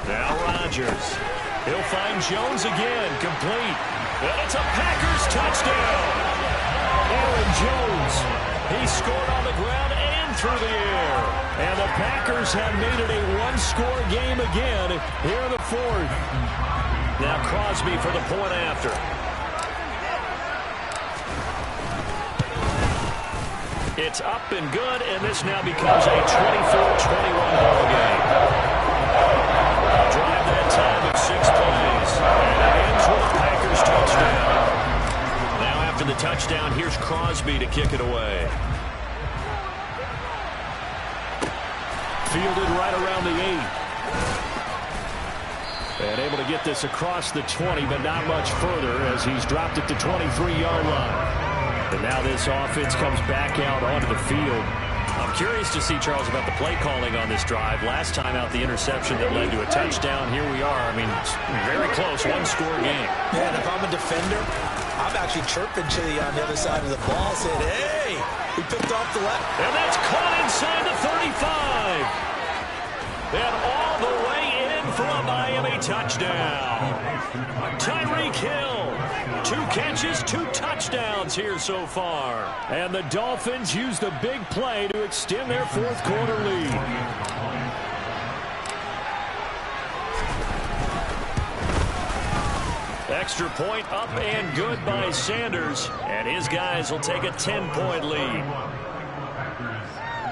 Now Rodgers. He'll find Jones again, complete. And it's a Packers touchdown. Aaron Jones. He scored on the ground and through the air. And the Packers have made it a 1-score game again here in the 4th. Now Crosby for the point after. It's up and good, and this now becomes a 24-21 ball game. Drive that time of 6 plays. And it ends with a Packers touchdown. Now after the touchdown, here's Crosby to kick it away. Fielded right around the 8. And able to get this across the 20, but not much further as he's dropped it to 23-yard line. And now this offense comes back out onto the field. I'm curious to see, Charles, about the play calling on this drive. Last time out, the interception that led to a touchdown. Here we are. I mean, it's very close, 1-score game. Yeah, and if I'm a defender, I'm actually chirping Chili on the other side of the ball, saying, hey, we picked off the left. And that's caught inside the 35. And all the way in for a Miami touchdown. Tyreek Hill. 2 catches, 2 touchdowns here so far. And the Dolphins use the big play to extend their 4th quarter lead. Extra point up and good by Sanders. And his guys will take a 10-point lead.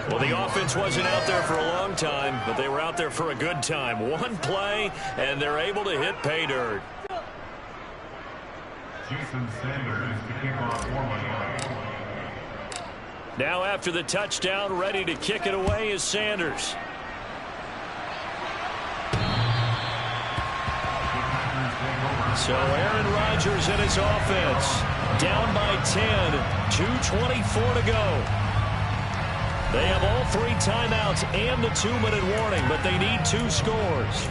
Well, the offense wasn't out there for a long time, but they were out there for a good time. 1 play, and they're able to hit pay dirt. Jason Sanders to kick off for Now after the touchdown, ready to kick it away is Sanders. So Aaron Rodgers and his offense down by 10, 2:24 to go. They have all 3 timeouts and the 2-minute warning, but they need 2 scores.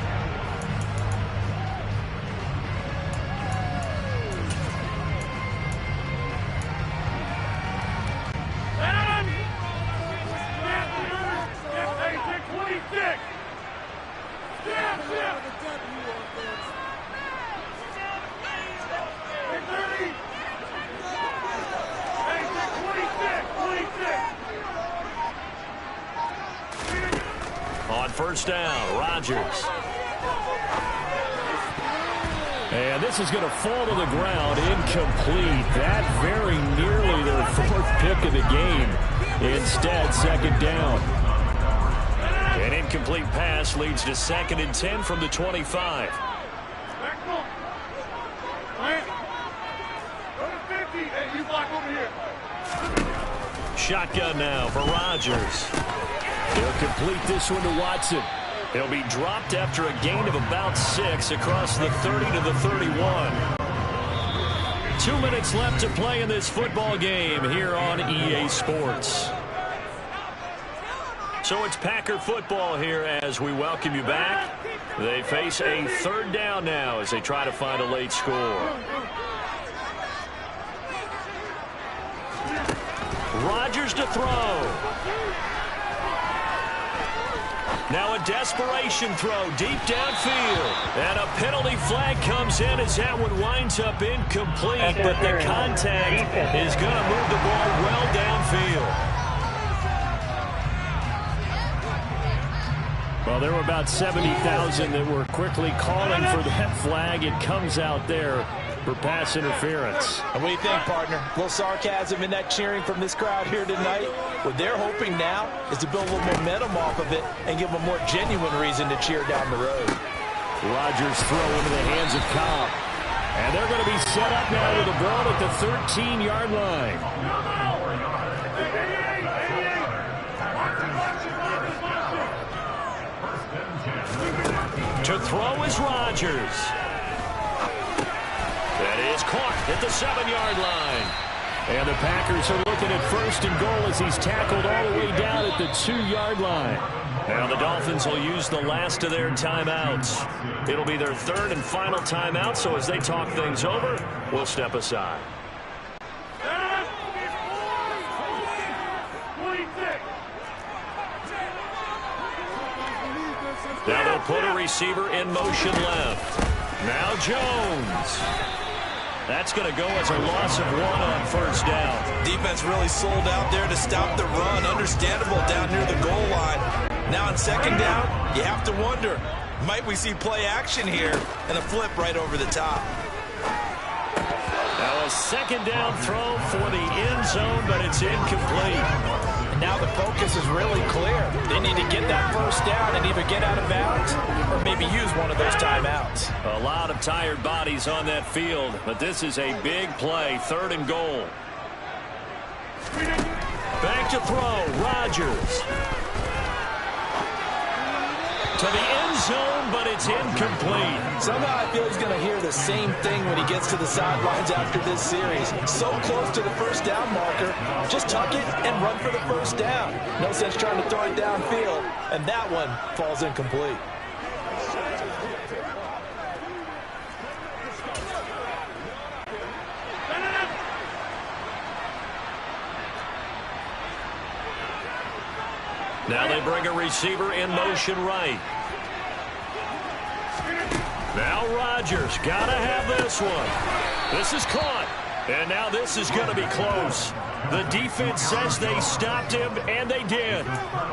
first down. Rodgers. And this is going to fall to the ground, incomplete. That very nearly their fourth pick of the game. Instead, second down. An incomplete pass leads to 2nd and 10 from the 25. Shotgun now for Rodgers. They'll complete this one to Watson. He'll be dropped after a gain of about 6 across the 30 to the 31. 2 minutes left to play in this football game here on EA Sports. So it's Packer football here as we welcome you back. They face a 3rd down now as they try to find a late score. Rodgers to throw. Now a desperation throw deep downfield. And a penalty flag comes in as that one winds up incomplete. But the contact is going to move the ball well downfield. Well, there were about 70,000 that were quickly calling for that flag. It comes out there for pass interference. And what do you think, partner? A little sarcasm in that cheering from this crowd here tonight. What they're hoping now is to build a little momentum off of it and give them a more genuine reason to cheer down the road. Rodgers throw into the hands of Cobb. And they're going to be set up now with the ball at the 13-yard line. To throw is Rodgers. That is caught at the 7-yard line. And the Packers are looking at 1st and goal as he's tackled all the way down at the 2-yard line. Now the Dolphins will use the last of their timeouts. It'll be their 3rd and final timeout, so as they talk things over, we'll step aside. Now they'll put a receiver in motion left. Now Jones. That's going to go as a loss of 1 on 1st down. Defense really sold out there to stop the run. Understandable down near the goal line. Now on 2nd down, you have to wonder, might we see play action here and a flip right over the top? Now a 2nd down throw for the end zone, but it's incomplete. Now the focus is really clear. They need to get that 1st down and either get out of bounds or maybe use one of those timeouts. A lot of tired bodies on that field, but this is a big play, 3rd and goal. Back to throw, Rodgers. To the end zone, but it's incomplete. Somehow I feel he's going to hear the same thing when he gets to the sidelines after this series. So close to the 1st down marker. Just tuck it and run for the 1st down. No sense trying to throw it downfield. And that one falls incomplete. Now they bring a receiver in motion right. Now Rodgers, gotta have this one. This is caught. And now this is going to be close. The defense says they stopped him, and they did.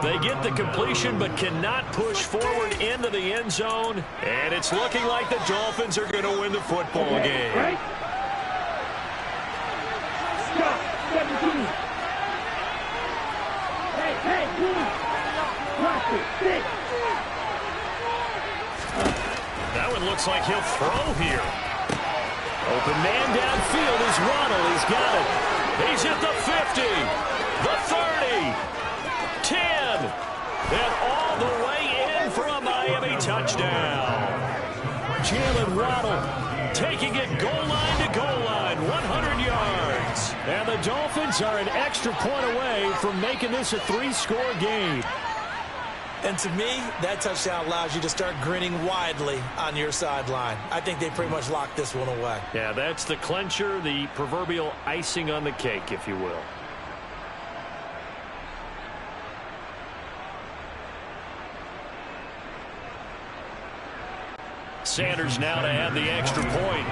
They get the completion but cannot push forward into the end zone. And it's looking like the Dolphins are going to win the football game. Right? Stop. 17. Hey, please. Watch it. 6. That one looks like he'll throw here. Open man downfield is Waddle. He's got it. He's at the 50, the 30, 10, and all the way in for a Miami touchdown. Jalen Waddle Taking it goal line to goal line, 100 yards. And the Dolphins are an extra point away from making this a 3-score game. And to me, that touchdown allows you to start grinning widely on your sideline. I think they pretty much locked this one away. Yeah, that's the clincher, the proverbial icing on the cake, if you will. Sanders now to add the extra point.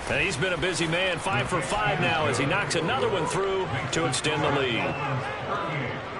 And he's been a busy man, 5 for 5 now as he knocks another one through to extend the lead.